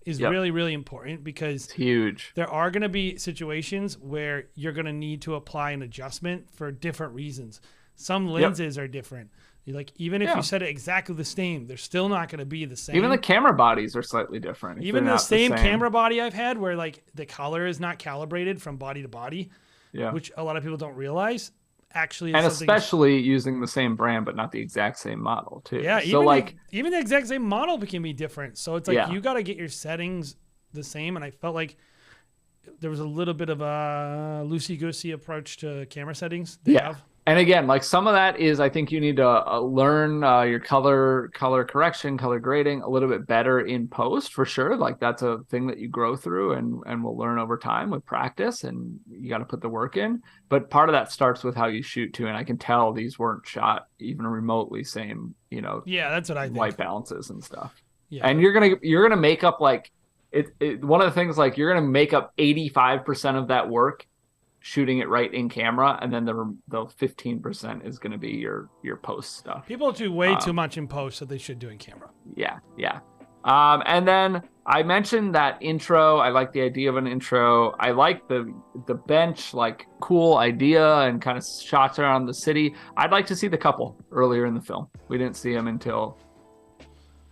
is really, really important because it's huge. There are going to be situations where you're going to need to apply an adjustment for different reasons. Some lenses are different. Like even if you set it exactly the same, they're still not going to be the same. Even the camera bodies are slightly different. Even the same camera body I've had where like the color is not calibrated from body to body, which a lot of people don't realize actually is and especially using the same brand but not the exact same model too. Yeah, so even the exact same model can be different. So it's like you got to get your settings the same, and I felt like there was a little bit of a loosey-goosey approach to camera settings. And again, like some of that is, I think you need to learn your color correction, color grading a little bit better in post for sure. Like that's a thing that you grow through and will learn over time with practice, and you got to put the work in. But part of that starts with how you shoot too. And I can tell these weren't shot even remotely same, that's what I think. White balances and stuff. Yeah. And you're gonna make up like one of the things, like you're gonna make up 85% of that work shooting it right in camera, and then the 15% is going to be your post stuff. People do way too much in post that they should do in camera. Yeah. And then I mentioned that intro. I like the idea of an intro. I like the bench, like cool idea and kind of shots around the city. I'd like to see the couple earlier in the film. We didn't see them until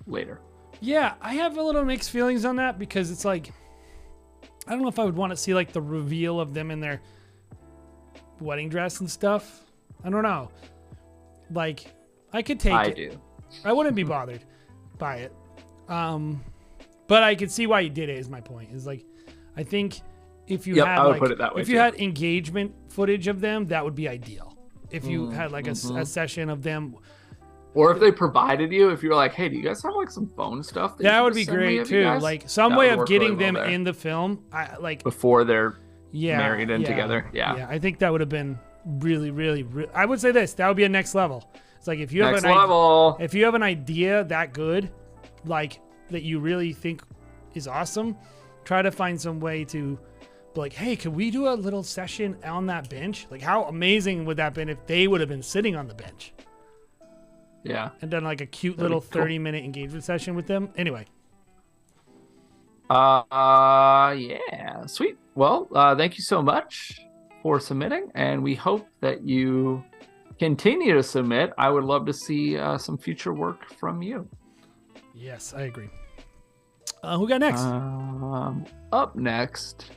later. Yeah, I have a little mixed feelings on that because it's like, I don't know if I would want to see like the reveal of them in their wedding dress and stuff. I don't know. Like, I could take it. I do. I wouldn't be bothered by it. But I could see why you did it, is my point. Is like, I think if you had like, put it that way if you had engagement footage of them, that would be ideal. If you had like a session of them. Or if they provided you, if you're like, hey, do you guys have like some phone stuff? That would be great too. Like some way of getting them in the film, before they're married and together. Yeah, I think that would have been really, really. I would say this: that would be a next level. It's like if you have if you have an idea that good, like that you really think is awesome, try to find some way to be like, hey, could we do a little session on that bench? Like, how amazing would that have been if they would have been sitting on the bench? Yeah. And done like a cute little 30-minute engagement session with them. Anyway. Yeah. Sweet. Well, thank you so much for submitting, and we hope that you continue to submit. I would love to see some future work from you. Yes, I agree. Who got next? Up next,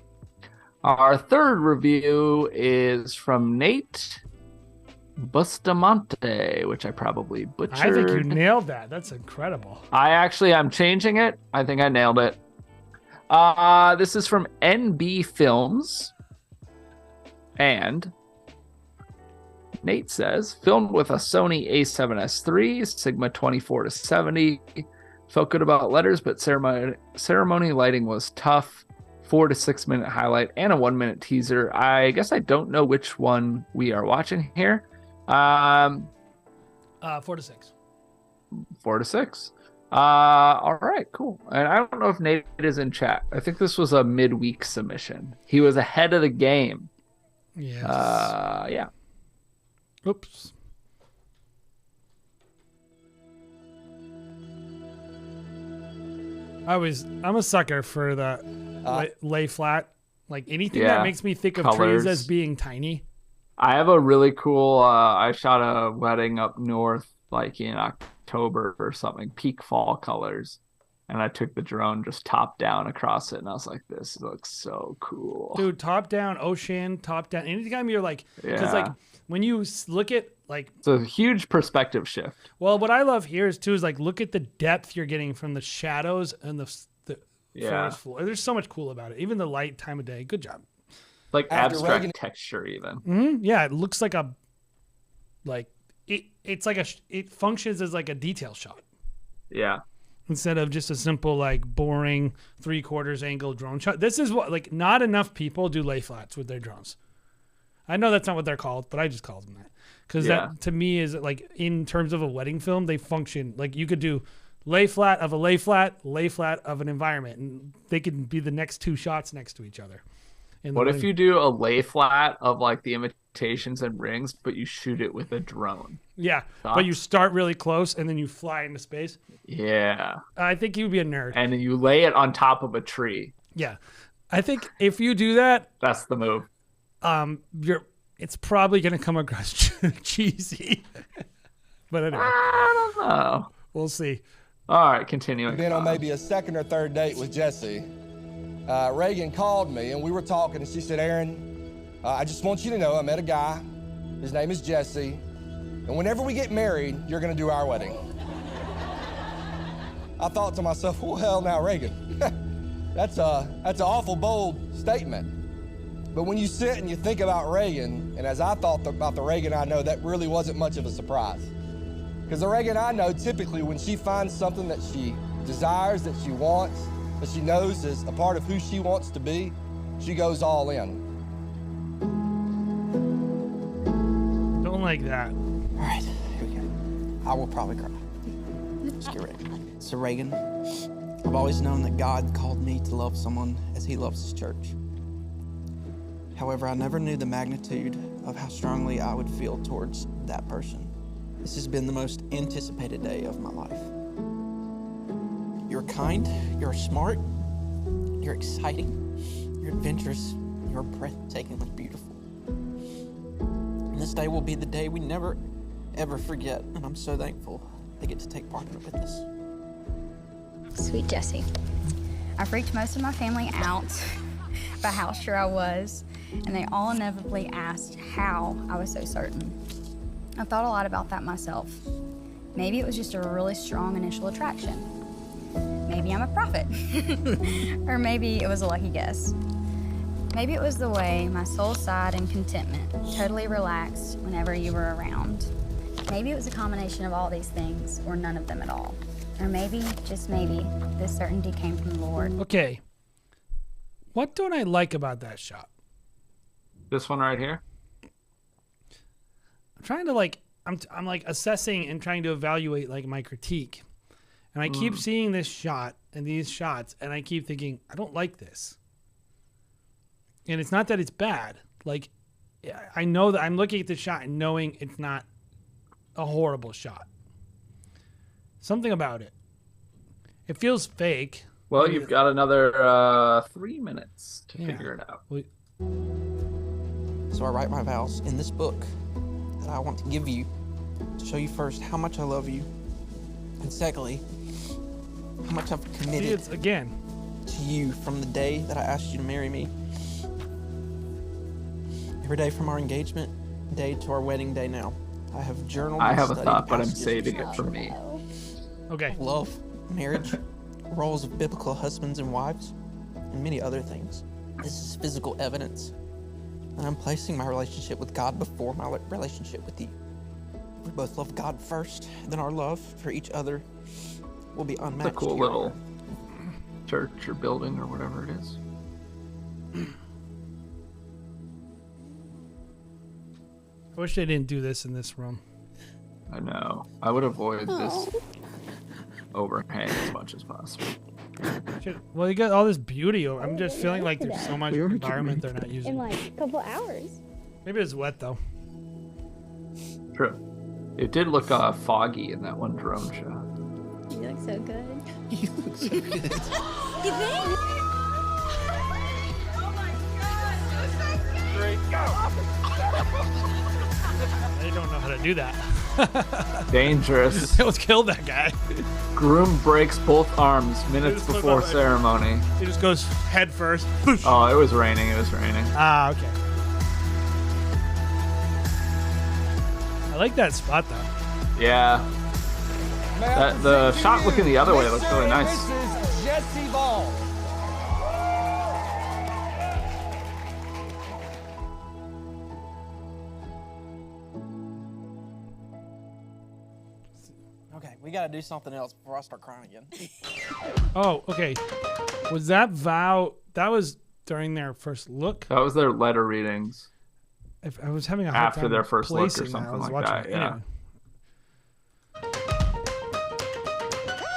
our third review is from Nate Bustamante, which I probably butchered. I think you nailed that. That's incredible. I'm changing it. I think I nailed it. This is from NB Films. And Nate says, filmed with a Sony a7S III, Sigma 24-70. Felt good about letters, but ceremony lighting was tough. 4 to 6 minute highlight and a 1 minute teaser. I guess I don't know which one we are watching here. 4 to 6. 4 to 6. All right, cool. And I don't know if Nate is in chat. I think this was a midweek submission. He was ahead of the game. Yes. Yeah. Oops. I'm a sucker for the lay flat. Like anything that makes me think of trees as being tiny. I have a really cool, I shot a wedding up north, like in October or something, peak fall colors. And I took the drone just top down across it. And I was like, this looks so cool. Dude, top down, ocean, top down. Anytime you're like, because like when you look at like. It's a huge perspective shift. Well, what I love here is too, is like, look at the depth you're getting from the shadows and the forest floor. There's so much cool about it. Even the light time of day. Good job. Like abstract texture even. Mm-hmm. Yeah, it looks like it functions as like a detail shot. Yeah. Instead of just a simple like boring 3/4 angle drone shot. This is what, like, not enough people do lay flats with their drones. I know that's not what they're called, but I just call them that. Because that to me is like, in terms of a wedding film, they function like you could do lay flat of a lay flat of an environment, and they could be the next two shots next to each other. What if you do a lay flat of like the imitations and rings, but you shoot it with a drone? Yeah, Thoughts? but you start really close and then you fly into space. Yeah. I think you'd be a nerd. And then you lay it on top of a tree. Yeah. I think if you do that, that's the move. It's probably going to come across cheesy. But anyway. I don't know. We'll see. All right, continuing. Been on maybe a second or third date with Jesse. Reagan called me and we were talking and she said, Aaron, I just want you to know I met a guy. His name is Jesse. And whenever we get married, you're gonna do our wedding. I thought to myself, well, hell now, Reagan. That's an awful bold statement. But when you sit and you think about Reagan, and as I thought about the Reagan I know, that really wasn't much of a surprise. Because the Reagan I know, typically when she finds something that she desires, that she wants, that she knows is a part of who she wants to be, she goes all in. Don't like that. All right, here we go. I will probably cry. Let's get ready. So Reagan, I've always known that God called me to love someone as he loves his church. However, I never knew the magnitude of how strongly I would feel towards that person. This has been the most anticipated day of my life. You're kind, you're smart, you're exciting, you're adventurous, you're breathtakingly beautiful. And this day will be the day we never, ever forget, and I'm so thankful they get to take part in it with us. Sweet Jessie. I freaked most of my family out by how sure I was, and they all inevitably asked how I was so certain. I thought a lot about that myself. Maybe it was just a really strong initial attraction. Maybe I'm a prophet. Or maybe it was a lucky guess. Maybe it was the way my soul sighed in contentment, totally relaxed whenever you were around. Maybe it was a combination of all these things, or none of them at all. Or maybe, just maybe, this certainty came from the Lord. Okay. What don't I like about that shot? This one right here? I'm trying to like, I'm like assessing and trying to evaluate like my critique. And I keep seeing this shot and these shots and I keep thinking, I don't like this. And it's not that it's bad. Like, I know that I'm looking at the shot and knowing it's not a horrible shot. Something about it. It feels fake. Well, you've got another 3 minutes to figure it out. So I write my vows in this book that I want to give you to show you first how much I love you, and secondly, how much I've committed to you from the day that I asked you to marry me. Every day from our engagement day to our wedding day now, I have journaled. I have a studied thought, but I'm passages saving it for me. Okay. Love, marriage, roles of biblical husbands and wives, and many other things. This is physical evidence. And I'm placing my relationship with God before my relationship with you. We both love God first, then our love for each other will be unmatched. It's a cool little church or building or whatever it is. I wish they didn't do this in this room. I know. I would avoid this overhang as much as possible. Well, you got all this beauty. I'm just feeling like there's so much environment they're not using. In like a couple hours. Maybe it's wet though. True. It did look foggy in that one drone shot. You look so good. You look so good. You think? Great. They don't know how to do that. Dangerous. Let's kill that guy. Groom breaks both arms minutes before ceremony. He just goes head first. Oh, it was raining. It was raining. Ah, okay. I like that spot though. Yeah. The shot looking the other way looks really nice. Mrs. Jesse Ball. Okay, we gotta do something else before I start crying again. Oh, okay. Was that vow? That was during their first look. That was their letter readings. If I was having a hard after time their first look or placing that. I something was like watching that. it. Yeah. Anyway.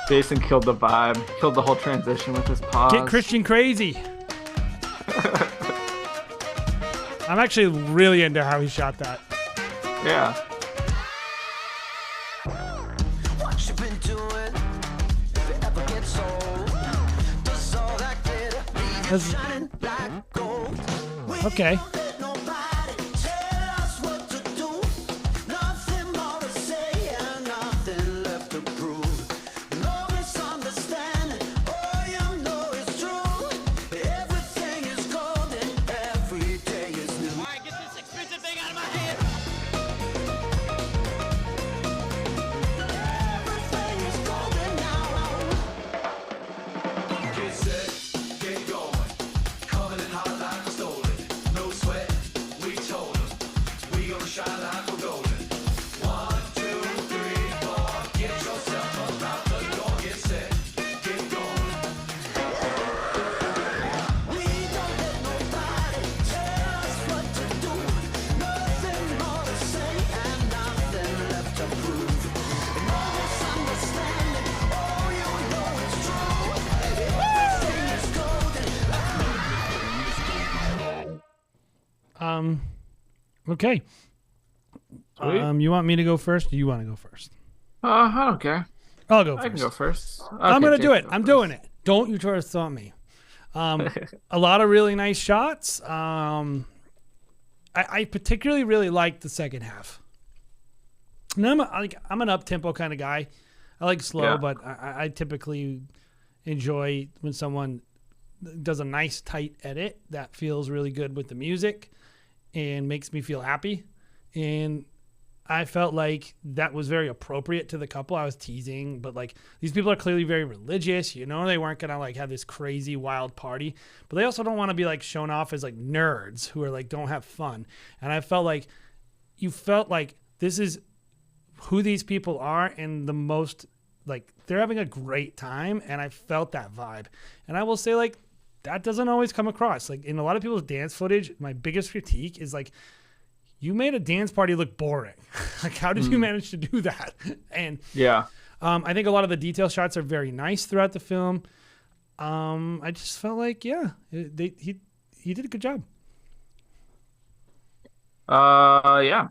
Jason killed the vibe, killed the whole transition with his pause. Get Christian crazy. I'm actually really into how he shot that. Yeah. What you been doing? If it ever gets old, does all that glitter leave you shining like gold? Okay. Nobody tell us what to do. Nothing more to say and nothing left to prove. No misunderstanding. All you know is true. Everything is golden. Every day is new. All right, get this expensive thing out of my head. Everything is golden now. Get set, get going. Coming in hot like a stolen. No sweat, we told them. We gonna shine like we're golden. 1, 2, 3, 4. Get yourself up out the door. Get set, get going. We don't let nobody tell us what to do. Nothing more to say and nothing left to prove. No misunderstanding. All you know is true. Everything is golden. Okay. Sweet. You want me to go first? Or you want to go first? I don't care. I'll go I first. can go first. I'm Okay, gonna do Jake, it. go I'm first. doing it. Don't you try to stop me. A lot of really nice shots. I particularly really liked the second half. And I'm an up tempo kind of guy. I like slow, Yeah. but I typically enjoy when someone does a nice tight edit that feels really good with the music and makes me feel happy. And I felt like that was very appropriate to the couple. I was teasing, but like these people are clearly very religious. You know, they weren't gonna like have this crazy wild party, but they also don't want to be like shown off as like nerds who are like don't have fun. And I felt like you felt like this is who these people are, and the most like they're having a great time. And I felt that vibe. And I will say like that doesn't always come across. Like in a lot of people's dance footage, my biggest critique is like, you made a dance party look boring. Like, how did you manage to do that? And Yeah. I think a lot of the detail shots are very nice throughout the film. I just felt like, yeah, he did a good job. Yeah.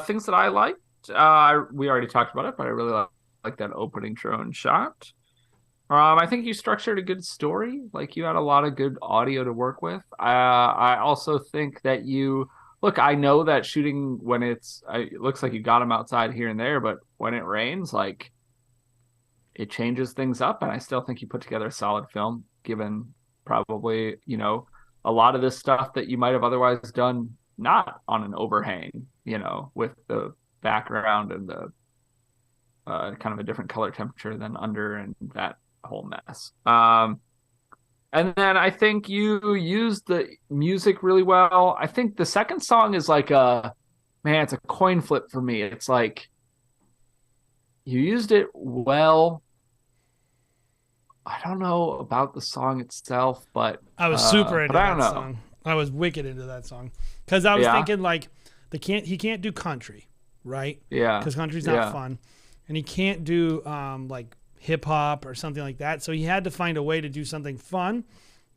Things that I liked. We already talked about it, but I really like that opening drone shot. I think you structured a good story. Like you had a lot of good audio to work with. I also think that look, I know that shooting when it looks like you got them outside here and there, but when it rains, like it changes things up. And I still think you put together a solid film, given probably, a lot of this stuff that you might have otherwise done not on an overhang, with the background and the kind of a different color temperature than under and that whole mess. And then I think you used the music really well. I think the second song is like it's a coin flip for me. It's like you used it well. I don't know about the song itself, but I was super into I don't that know. song. I was wicked into that song because I was thinking like he can't do country, right? Yeah, because country's not fun, and he can't do like hip hop or something like that. So he had to find a way to do something fun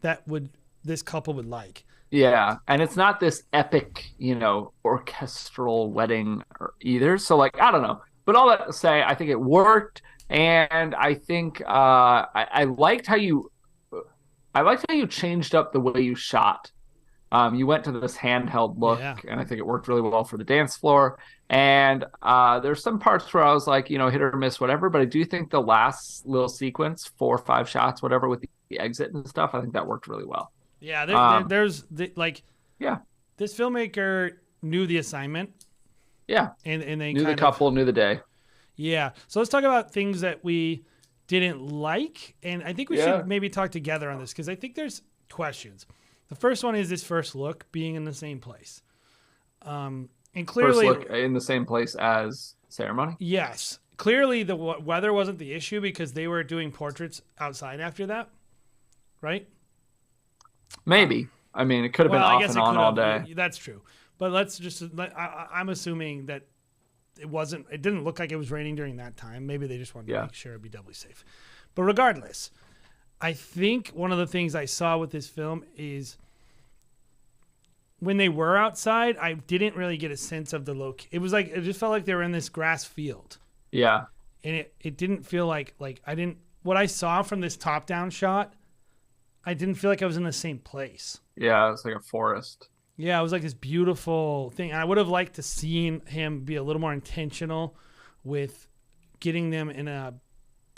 that this couple would like. Yeah, and it's not this epic, orchestral wedding either. So like, I don't know, but all that to say, I think it worked, and I think I liked how you changed up the way you shot. You went to this handheld look, and I think it worked really well for the dance floor. And there's some parts where I was like, hit or miss, whatever. But I do think the last little sequence, 4 or 5 shots, whatever, with the exit and stuff, I think that worked really well. Yeah, this filmmaker knew the assignment. Yeah, and they knew the couple, knew the day. Yeah, so let's talk about things that we didn't like, and I think we should maybe talk together on this because I think there's questions. The first one is this first look being in the same place. And clearly, first look in the same place as ceremony? Yes. Clearly, the weather wasn't the issue because they were doing portraits outside after that, right? Maybe. I mean, it could have been off and on all day. That's true. But let's just, I'm assuming that it didn't look like it was raining during that time. Maybe they just wanted to make sure it'd be doubly safe. But regardless, I think one of the things I saw with this film is when they were outside, I didn't really get a sense of the look. It was like, it just felt like they were in this grass field. Yeah. And it didn't feel like what I saw from this top down shot, I didn't feel like I was in the same place. Yeah, it was like a forest. Yeah, it was like this beautiful thing. I would have liked to seen him be a little more intentional with getting them in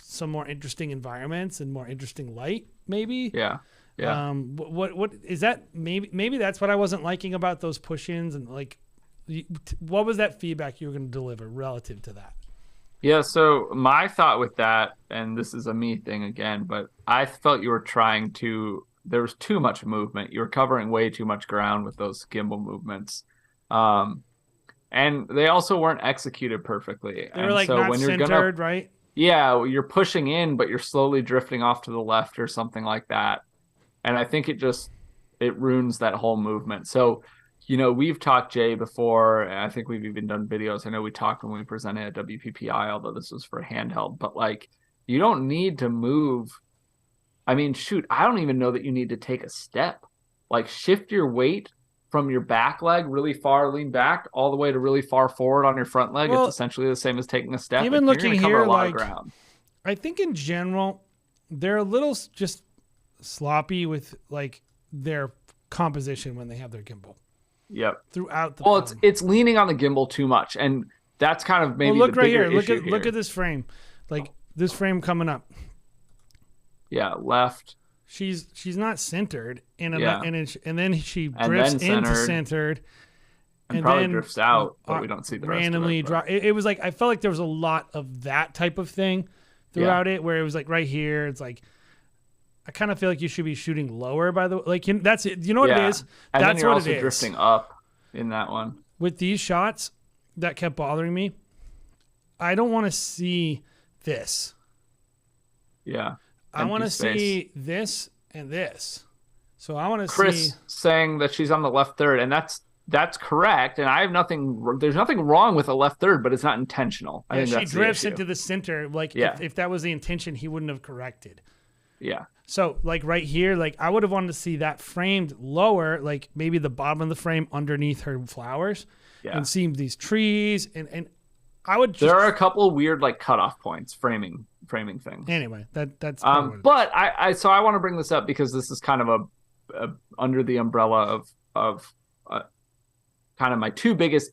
some more interesting environments and more interesting light, maybe. Yeah. Yeah. What is that? Maybe that's what I wasn't liking about those push-ins, and like, what was that feedback you were going to deliver relative to that? Yeah, so my thought with that, and this is a me thing again, but I felt you were there was too much movement. You were covering way too much ground with those gimbal movements. And they also weren't executed perftly. They were like so not when you're centered, right? Yeah, you're pushing in, but you're slowly drifting off to the left or something like that. And I think it ruins that whole movement. So, we've talked, Jay, before, and I think we've even done videos. I know we talked when we presented at WPPI, although this was for handheld, but like, you don't need to move. I mean, shoot, I don't even know that you need to take a step. Like, shift your weight from your back leg really far, lean back, all the way to really far forward on your front leg. Well, it's essentially the same as taking a step. Even like, looking here, like, I think in general, they're a little just sloppy with like their composition when they have their gimbal. Yep. Throughout the film. It's leaning on the gimbal too much, and that's kind of maybe look the right bigger here. issue Look at this frame, like this frame coming up. Yeah, left. She's not centered, and Yeah. and then she drifts into centered, and probably drifts out, but we don't see the randomly rest of it was like I felt like there was a lot of that type of thing throughout it, where it was like right here, it's like I kind of feel like you should be shooting lower. By the way, like that's it. You know what it is? And that's then you're what also it is. drifting up in that one. With these shots, that kept bothering me. I don't want to see this. Yeah. I want to see this and this. So I want to see Chris saying that she's on the left third, and that's correct. And I have there's nothing wrong with a left third, but it's not intentional. I think she that's drifts the issue. into the center. Like if that was the intention, he wouldn't have corrected. Yeah. So like right here, like I would have wanted to see that framed lower, like maybe the bottom of the frame underneath her flowers, and see these trees, and I would. There are a couple of weird like cutoff points, framing things. Anyway, that's. But I want to bring this up because this is kind of a under the umbrella of kind of my two biggest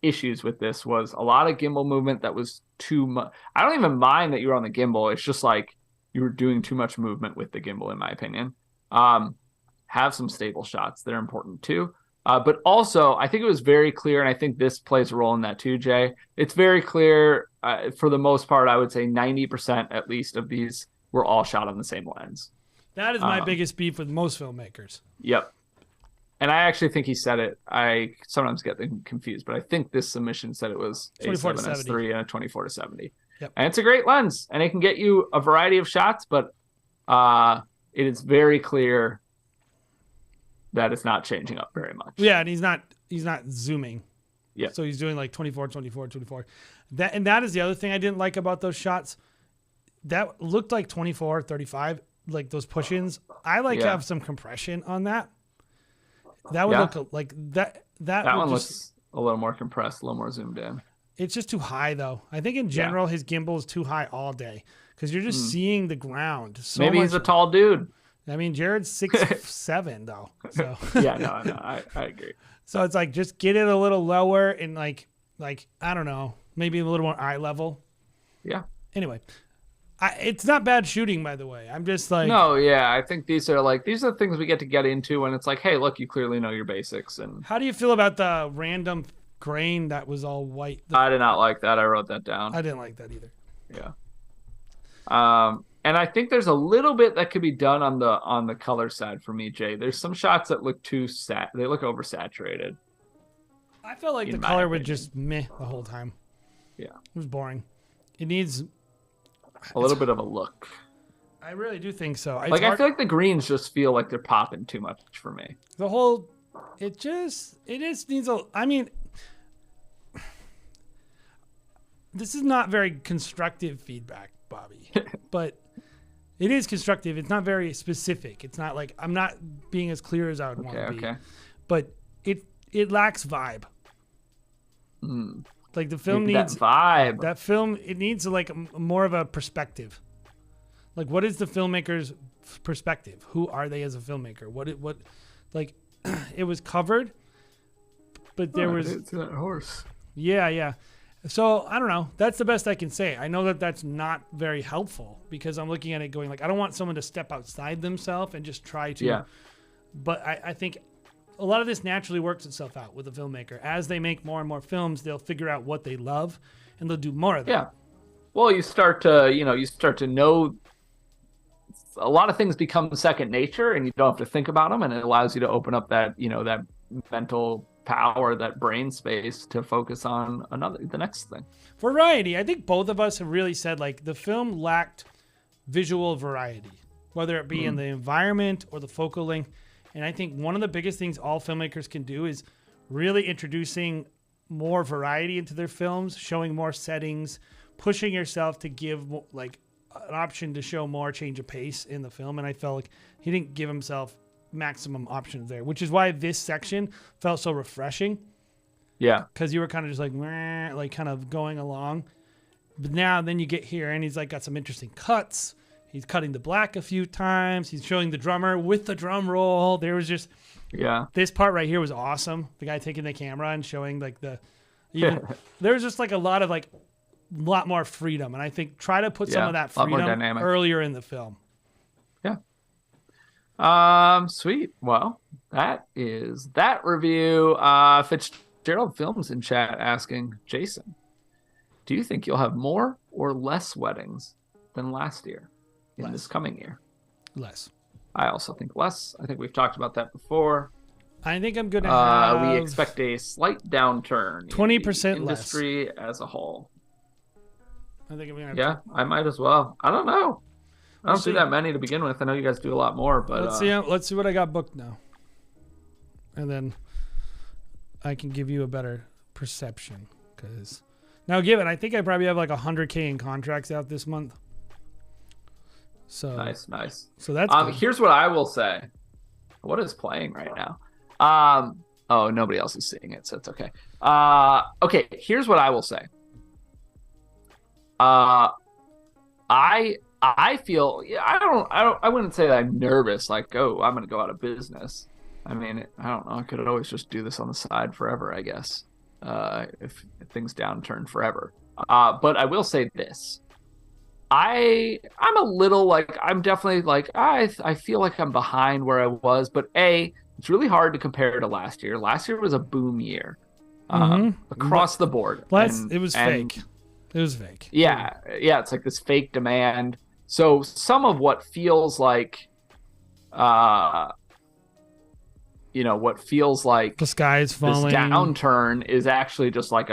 issues with this was a lot of gimbal movement that was too much. I don't even mind that you were on the gimbal. It's just like you were doing too much movement with the gimbal, in my opinion. Have some stable shots. They're important too. But also, I think it was very clear, and I think this plays a role in that too, Jay. It's very clear, for the most part, I would say 90% at least of these were all shot on the same lens. That is my biggest beef with most filmmakers. Yep. And I actually think he said it. I sometimes get them confused, but I think this submission said it was a 7S3 and a 24-70. Yep. And it's a great lens, and it can get you a variety of shots, but it is very clear that it's not changing up very much. Yeah, and he's not zooming. Yeah. So he's doing like 24, 24, 24. That is the other thing I didn't like about those shots. That looked like 24, 35, like those push-ins. I like to have some compression on that. That would look like that. That one looks a little more compressed, a little more zoomed in. It's just too high, though. I think in general, his gimbal is too high all day because you're just seeing the ground. So maybe he's a tall dude. I mean, Jared's 6'7", though. So I agree. So it's like just get it a little lower and like I don't know, maybe a little more eye level. Yeah. Anyway, it's not bad shooting, by the way. I'm just like I think these are things we get into when it's like, hey, look, you clearly know your basics. And how do you feel about the random grain that was all white? I did not like that. I wrote that down. I didn't like that either. Yeah. And I think there's a little bit that could be done on the color side for me, Jay. There's some shots that look they look oversaturated. I felt like the color was just meh the whole time. Yeah. It was boring. It needs a little bit of a look. I really do think so. I feel like the greens just feel like they're popping too much for me. It just needs I mean, this is not very constructive feedback, Bobby, but it is constructive. It's not very specific. It's not like I'm not being as clear as I would want to be. Okay. But it lacks vibe. Like the film Maybe needs that vibe. That film, it needs like more of a perspective. Like, what is the filmmaker's perspective? Who are they as a filmmaker? What like it was covered, but there was it's that horse. Yeah. So I don't know. That's the best I can say. I know that that's not very helpful because I'm looking at it going like, I don't want someone to step outside themselves and just try to. Yeah. But I think a lot of this naturally works itself out with a filmmaker. As they make more and more films, they'll figure out what they love and they'll do more of that. Yeah. Well, you start to know a lot of things become second nature and you don't have to think about them, and it allows you to open up that, that mental power, that brain space to focus on the next thing. Variety. I think both of us have really said like the film lacked visual variety, whether it be in the environment or the focal length. And I think one of the biggest things all filmmakers can do is really introducing more variety into their films, showing more settings, pushing yourself to give like an option to show more change of pace in the film. And I felt like he didn't give himself maximum options there, which is why this section felt so refreshing. Yeah. Because you were kind of just like, meh, like kind of going along. But now then you get here and he's like got some interesting cuts. He's cutting the black a few times. He's showing the drummer with the drum roll. There was just, this part right here was awesome. The guy taking the camera and showing like there was just like a lot more freedom. And I think try to put some of that freedom earlier in the film. Yeah. Sweet. Well, that is that review. Fitzgerald Films in chat asking, Jason, do you think you'll have more or less weddings than last year? In this coming year? Less. I also think less. I think we've talked about that before. I think I'm going to have... We expect a slight downturn 20% in the industry as a whole. I think I'm going to have... Yeah, I might as well. I don't know. I don't do that many to begin with. I know you guys do a lot more, but... Let's see what I got booked now. And then I can give you a better perception. Because now, given, I think I probably have like 100K in contracts out this month. So nice. So that's good. Here's what I will say. What is playing right now? Oh, nobody else is seeing it, so it's okay. Okay, here's what I will say. I feel I wouldn't say that I'm nervous, like, oh, I'm gonna go out of business. I mean, I don't know. I could always just do this on the side forever, I guess. If things downturn forever. But I will say this. I'm a little like, I'm definitely like, I feel like I'm behind where I was, but it's really hard to compare to last year. Last year was a boom year across the board. It was fake. It was fake. Yeah. It's like this fake demand. So some of what feels like, what feels like the sky is falling, this downturn is actually just like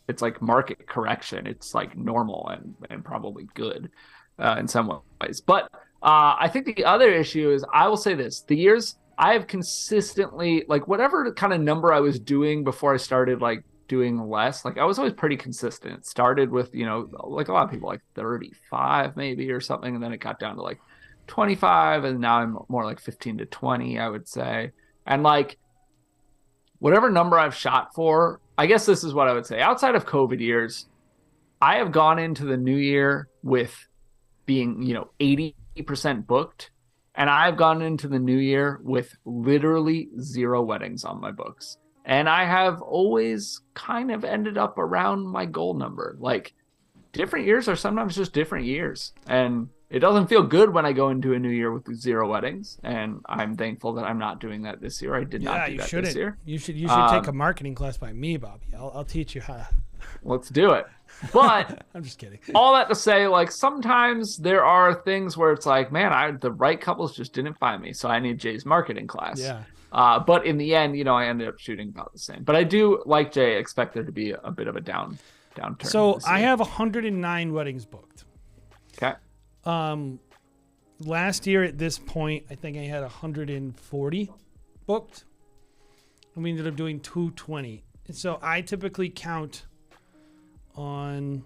it's like market correction. It's like normal and probably good in some ways. But I think the other issue is, I will say this, the years I have consistently, like whatever kind of number I was doing before I started like doing less, like I was always pretty consistent. It started with, like a lot of people, like 35 maybe or something. And then it got down to like 25. And now I'm more like 15 to 20, I would say. And like whatever number I've shot for, I guess this is what I would say. Outside of COVID years, I have gone into the new year with being, 80% booked. And I've gone into the new year with literally 0 weddings on my books. And I have always kind of ended up around my goal number. Like, different years are sometimes just different years. And it doesn't feel good when I go into a new year with 0 weddings. And I'm thankful that I'm not doing that this year. I did not do that this year. You should take a marketing class by me, Bobby. I'll teach you how. Let's do it. But I'm just kidding. All that to say, like, sometimes there are things where it's like, man, the right couples just didn't find me. So I need Jay's marketing class. Yeah. But in the end, I ended up shooting about the same. But I do, like Jay, expect there to be a bit of a downturn. So I have 109 weddings booked. Okay. Last year at this point, I think I had 140 booked. And we ended up doing 220. And so I typically count on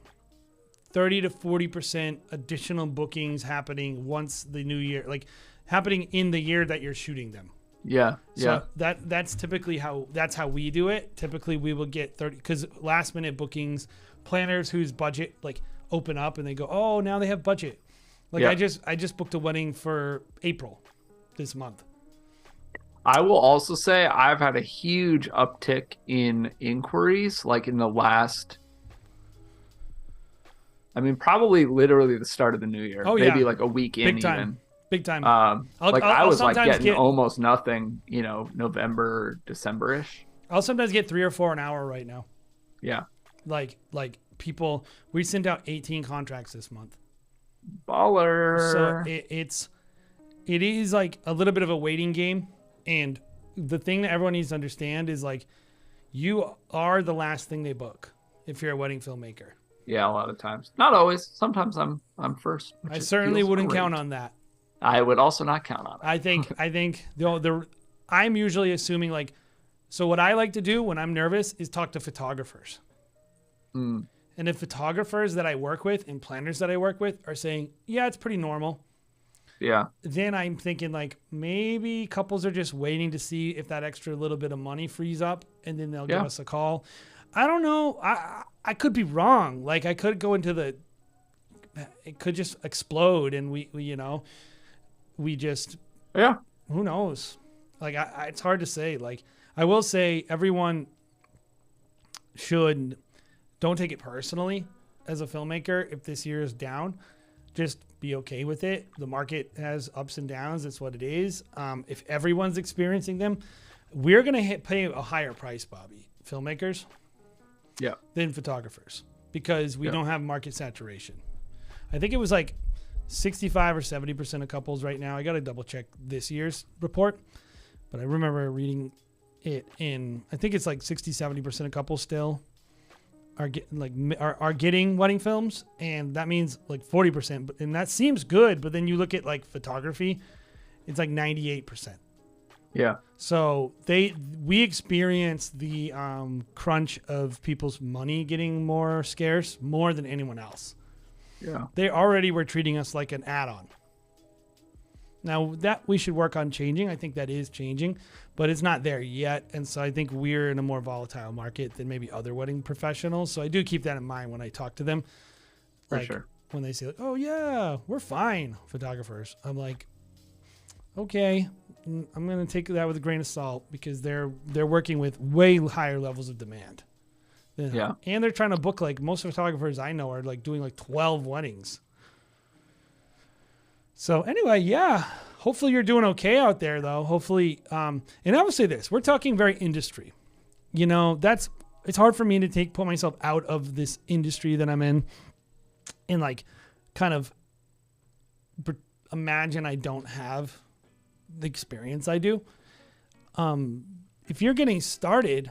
30 to 40% additional bookings happening once the new year, like happening in the year that you're shooting them. Yeah. So that's typically how we do it. Typically we will get 30 because last minute bookings, planners whose budget like open up and they go, oh, now they have budget. Like I just booked a wedding for April this month. I will also say I've had a huge uptick in inquiries, like in the last, I mean, probably literally the start of the new year. Oh, maybe yeah. like a week Big in time. even. Big time. I was like sometimes getting almost nothing, November, December-ish. I'll sometimes get 3 or 4 an hour right now. Yeah. Like people, we sent out 18 contracts this month. Baller. So it is like a little bit of a waiting game. And the thing that everyone needs to understand is like, you are the last thing they book if you're a wedding filmmaker. Yeah, a lot of times. Not always. Sometimes I'm first. I certainly wouldn't count on that. I would also not count on it. I think I'm usually assuming like, so what I like to do when I'm nervous is talk to photographers. Mm. And if photographers that I work with and planners that I work with are saying, yeah, it's pretty normal. Yeah. Then I'm thinking like maybe couples are just waiting to see if that extra little bit of money frees up and then they'll give us a call. I don't know. I could be wrong. Like I could go into it could just explode and we just, who knows? Like it's hard to say. Like I will say everyone don't take it personally as a filmmaker. If this year is down, just be okay with it. The market has ups and downs. It's what it is. If everyone's experiencing them, we're going to pay a higher price, Bobby, filmmakers, than photographers because we don't have market saturation. I think it was like 65 or 70% of couples right now. I got to double check this year's report, but I remember reading it I think it's like 60, 70% of couples still are getting wedding films, and that means like 40%, and that seems good, but then you look at like photography, it's like 98%. Yeah. So we experienced the crunch of people's money getting more scarce more than anyone else. Yeah. They already were treating us like an add-on. Now that we should work on changing. I think that is changing, but it's not there yet. And so I think we're in a more volatile market than maybe other wedding professionals. So I do keep that in mind when I talk to them. For sure. When they say, like, oh yeah, we're fine, photographers. I'm like, okay, I'm going to take that with a grain of salt because they're working with way higher levels of demand. Yeah. And they're trying to book, like most photographers I know are like doing like 12 weddings. So anyway, yeah, hopefully you're doing okay out there though. Hopefully, and I will say this, we're talking very industry, it's hard for me to put myself out of this industry that I'm in and like kind of imagine I don't have the experience I do. If you're getting started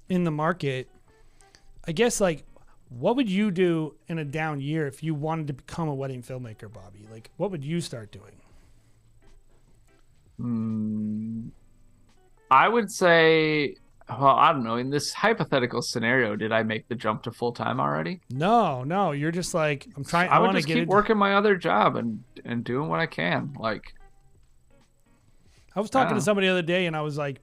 in the market, I guess like, what would you do in a down year if you wanted to become a wedding filmmaker, Bobby? Like, what would you start doing? I would say, well, I don't know. In this hypothetical scenario, did I make the jump to full time already? No. You're just like, I'm trying. I would just keep working my other job and doing what I can. Like, I was talking to somebody the other day, and I was like,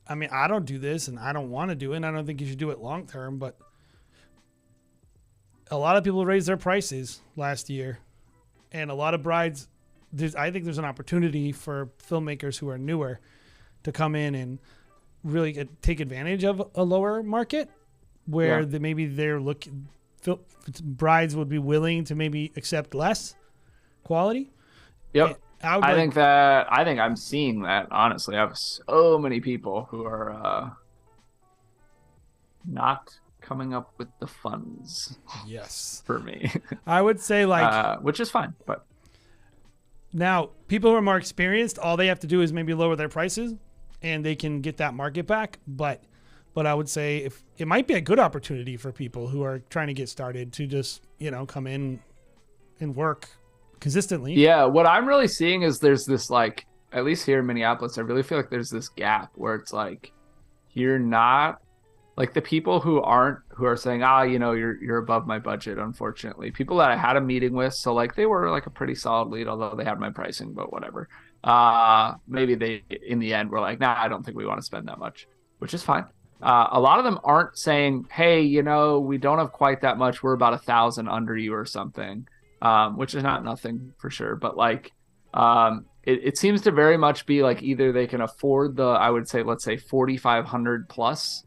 I mean, I don't do this, and I don't want to do it, and I don't think you should do it long term, but a lot of people raised their prices last year, and a lot of brides. I think there's an opportunity for filmmakers who are newer to come in and really take advantage of a lower market, where brides would be willing to maybe accept less quality. Yep. I think I'm seeing that, honestly. I have so many people who are not coming up with the funds. Yes. For me. I would say like which is fine, but now people who are more experienced, all they have to do is maybe lower their prices and they can get that market back. But I would say if it might be a good opportunity for people who are trying to get started to just, come in and work consistently. Yeah, what I'm really seeing is there's this like, at least here in Minneapolis, I really feel like there's this gap where it's like you're not like the people who are saying, you're above my budget, unfortunately. People that I had a meeting with, so like they were like a pretty solid lead, although they had my pricing, but whatever. maybe they in the end were like, nah, I don't think we want to spend that much, which is fine. A lot of them aren't saying, hey, we don't have quite that much, we're about 1,000 under you or something, which is not nothing for sure, but like it seems to very much be like either they can afford I would say, let's say 4,500 plus,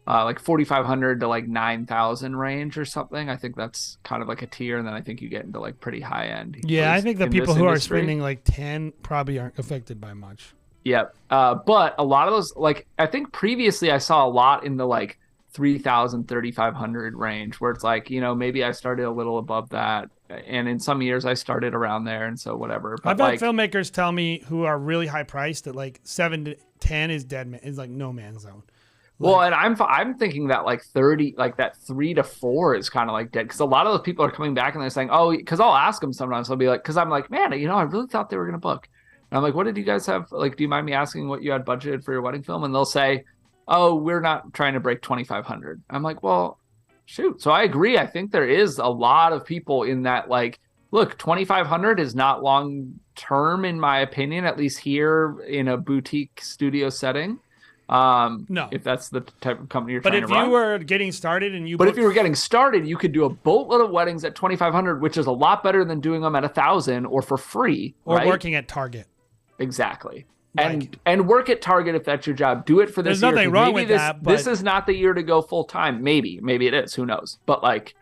like 4,500 to like 9,000 range or something. I think that's kind of like a tier, and then I think you get into like pretty high end. Yeah, I think the people who are spending like 10 probably aren't affected by much. Yeah, but a lot of those, like I think previously I saw a lot in the like 3,000, 3,500 range, where it's like, maybe I started a little above that, and in some years I started around there, and so whatever. But I've had filmmakers tell me who are really high priced that like 7 to 10 is is like no man's zone. Well, and I'm thinking that like 30, like that 3 to 4 is kind of like dead, because a lot of those people are coming back and they're saying, oh, because I'll ask them sometimes, I'll be like, because I'm like, man, I really thought they were gonna book. And I'm like, what did you guys have? Like, do you mind me asking what you had budgeted for your wedding film? And they'll say, oh, we're not trying to break 2,500. I'm like, well, shoot. So I agree. I think there is a lot of people in that, like, look, 2,500 is not long term, in my opinion, at least here in a boutique studio setting. No, if that's the type of company you're but trying to run. But if you were getting started and if you were getting started, you could do a boatload of weddings at 2,500, which is a lot better than doing them at 1,000 or for free. Or right? Working at Target. Exactly. And work at Target if that's your job. Do it for this year. There's nothing wrong with that. But this is not the year to go full time. Maybe it is. Who knows? But like,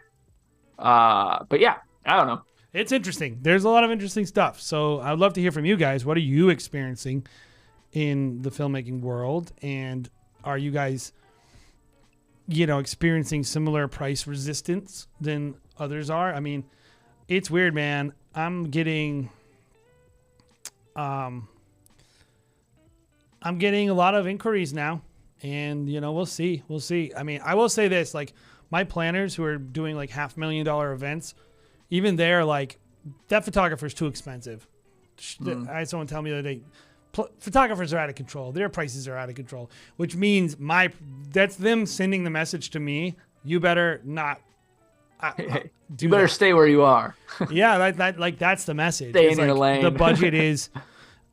but yeah, I don't know. It's interesting. There's a lot of interesting stuff. So I'd love to hear from you guys. What are you experiencing in the filmmaking world? And are you guys, experiencing similar price resistance than others are? I mean, it's weird, man. I'm getting a lot of inquiries now, and we'll see. I mean, I will say this, like my planners who are doing like $500,000 events, even they're like, that photographer's too expensive. I had someone tell me the other day, photographers are out of control. Their prices are out of control, which means that's them sending the message to me. You better not. You better stay where you are. Yeah, that's the message. Stay in your lane. The budget is,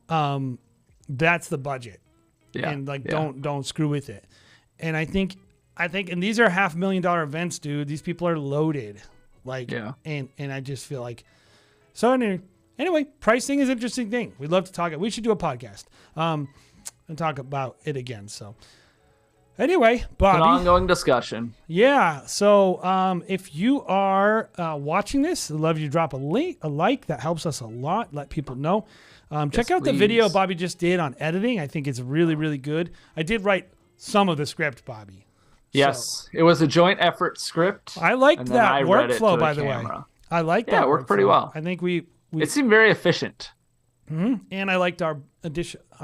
that's the budget. Yeah, and don't screw with it. And I think, and these are $500,000 events, dude. These people are loaded. And I just feel like, so anyway, pricing is an interesting thing. We'd love to talk it. We should do a podcast, and talk about it again. So anyway, Bobby, an ongoing discussion. Yeah. So if you are watching this, I'd love you to drop a like. That helps us a lot. Let people know. Check out the video Bobby just did on editing. I think it's really, really good. I did write some of the script, Bobby. Yes, it was a joint effort script. I liked that workflow, by the way. I like that. Yeah, it worked pretty well. I think we it seemed very efficient. Mm-hmm. And I liked our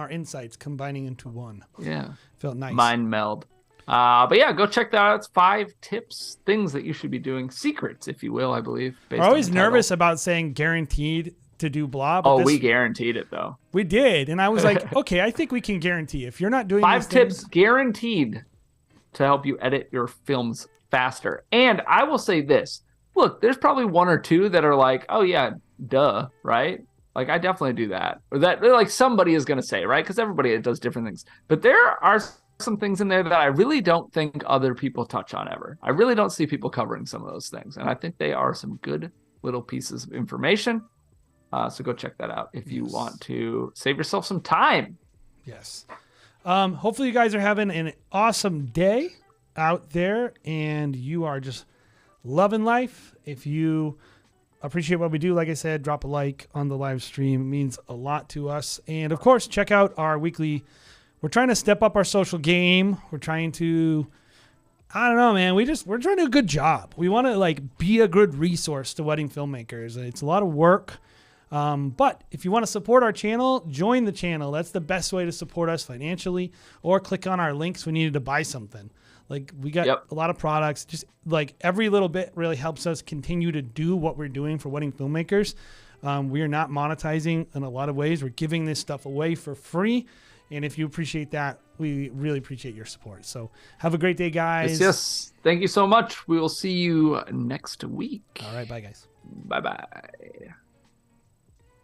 insights combining into one. Yeah, felt nice. Mind meld. But yeah, go check that out. It's 5 tips, things that you should be doing, secrets, if you will. I believe. We're always nervous about saying guaranteed to do blah. But we guaranteed it though. We did, and I was like, okay, I think we can guarantee if you're not doing 5 tips guaranteed to help you edit your films faster. And I will say this, look, there's probably 1 or 2 that are like, oh yeah, duh, right? Like I definitely do that. Or that like somebody is going to say, right? Because everybody does different things. But there are some things in there that I really don't think other people touch on ever. I really don't see people covering some of those things. And I think they are some good little pieces of information. So go check that out if you want to save yourself some time. Yes. Hopefully you guys are having an awesome day out there and you are just loving life. If you appreciate what we do, like I said, drop a like on the live stream. It means a lot to us. And of course, check out our weekly. We're trying to step up our social game. We're trying to, I don't know, man. We're trying to do a good job. We want to be a good resource to wedding filmmakers. It's a lot of work. But if you want to support our channel, join the channel. That's the best way to support us financially, or click on our links when you need to buy something. Like we got a lot of products, just like every little bit really helps us continue to do what we're doing for wedding filmmakers. We are not monetizing in a lot of ways. We're giving this stuff away for free. And if you appreciate that, we really appreciate your support. So have a great day, guys. Yes. Thank you so much. We will see you next week. All right. Bye, guys. Bye-bye.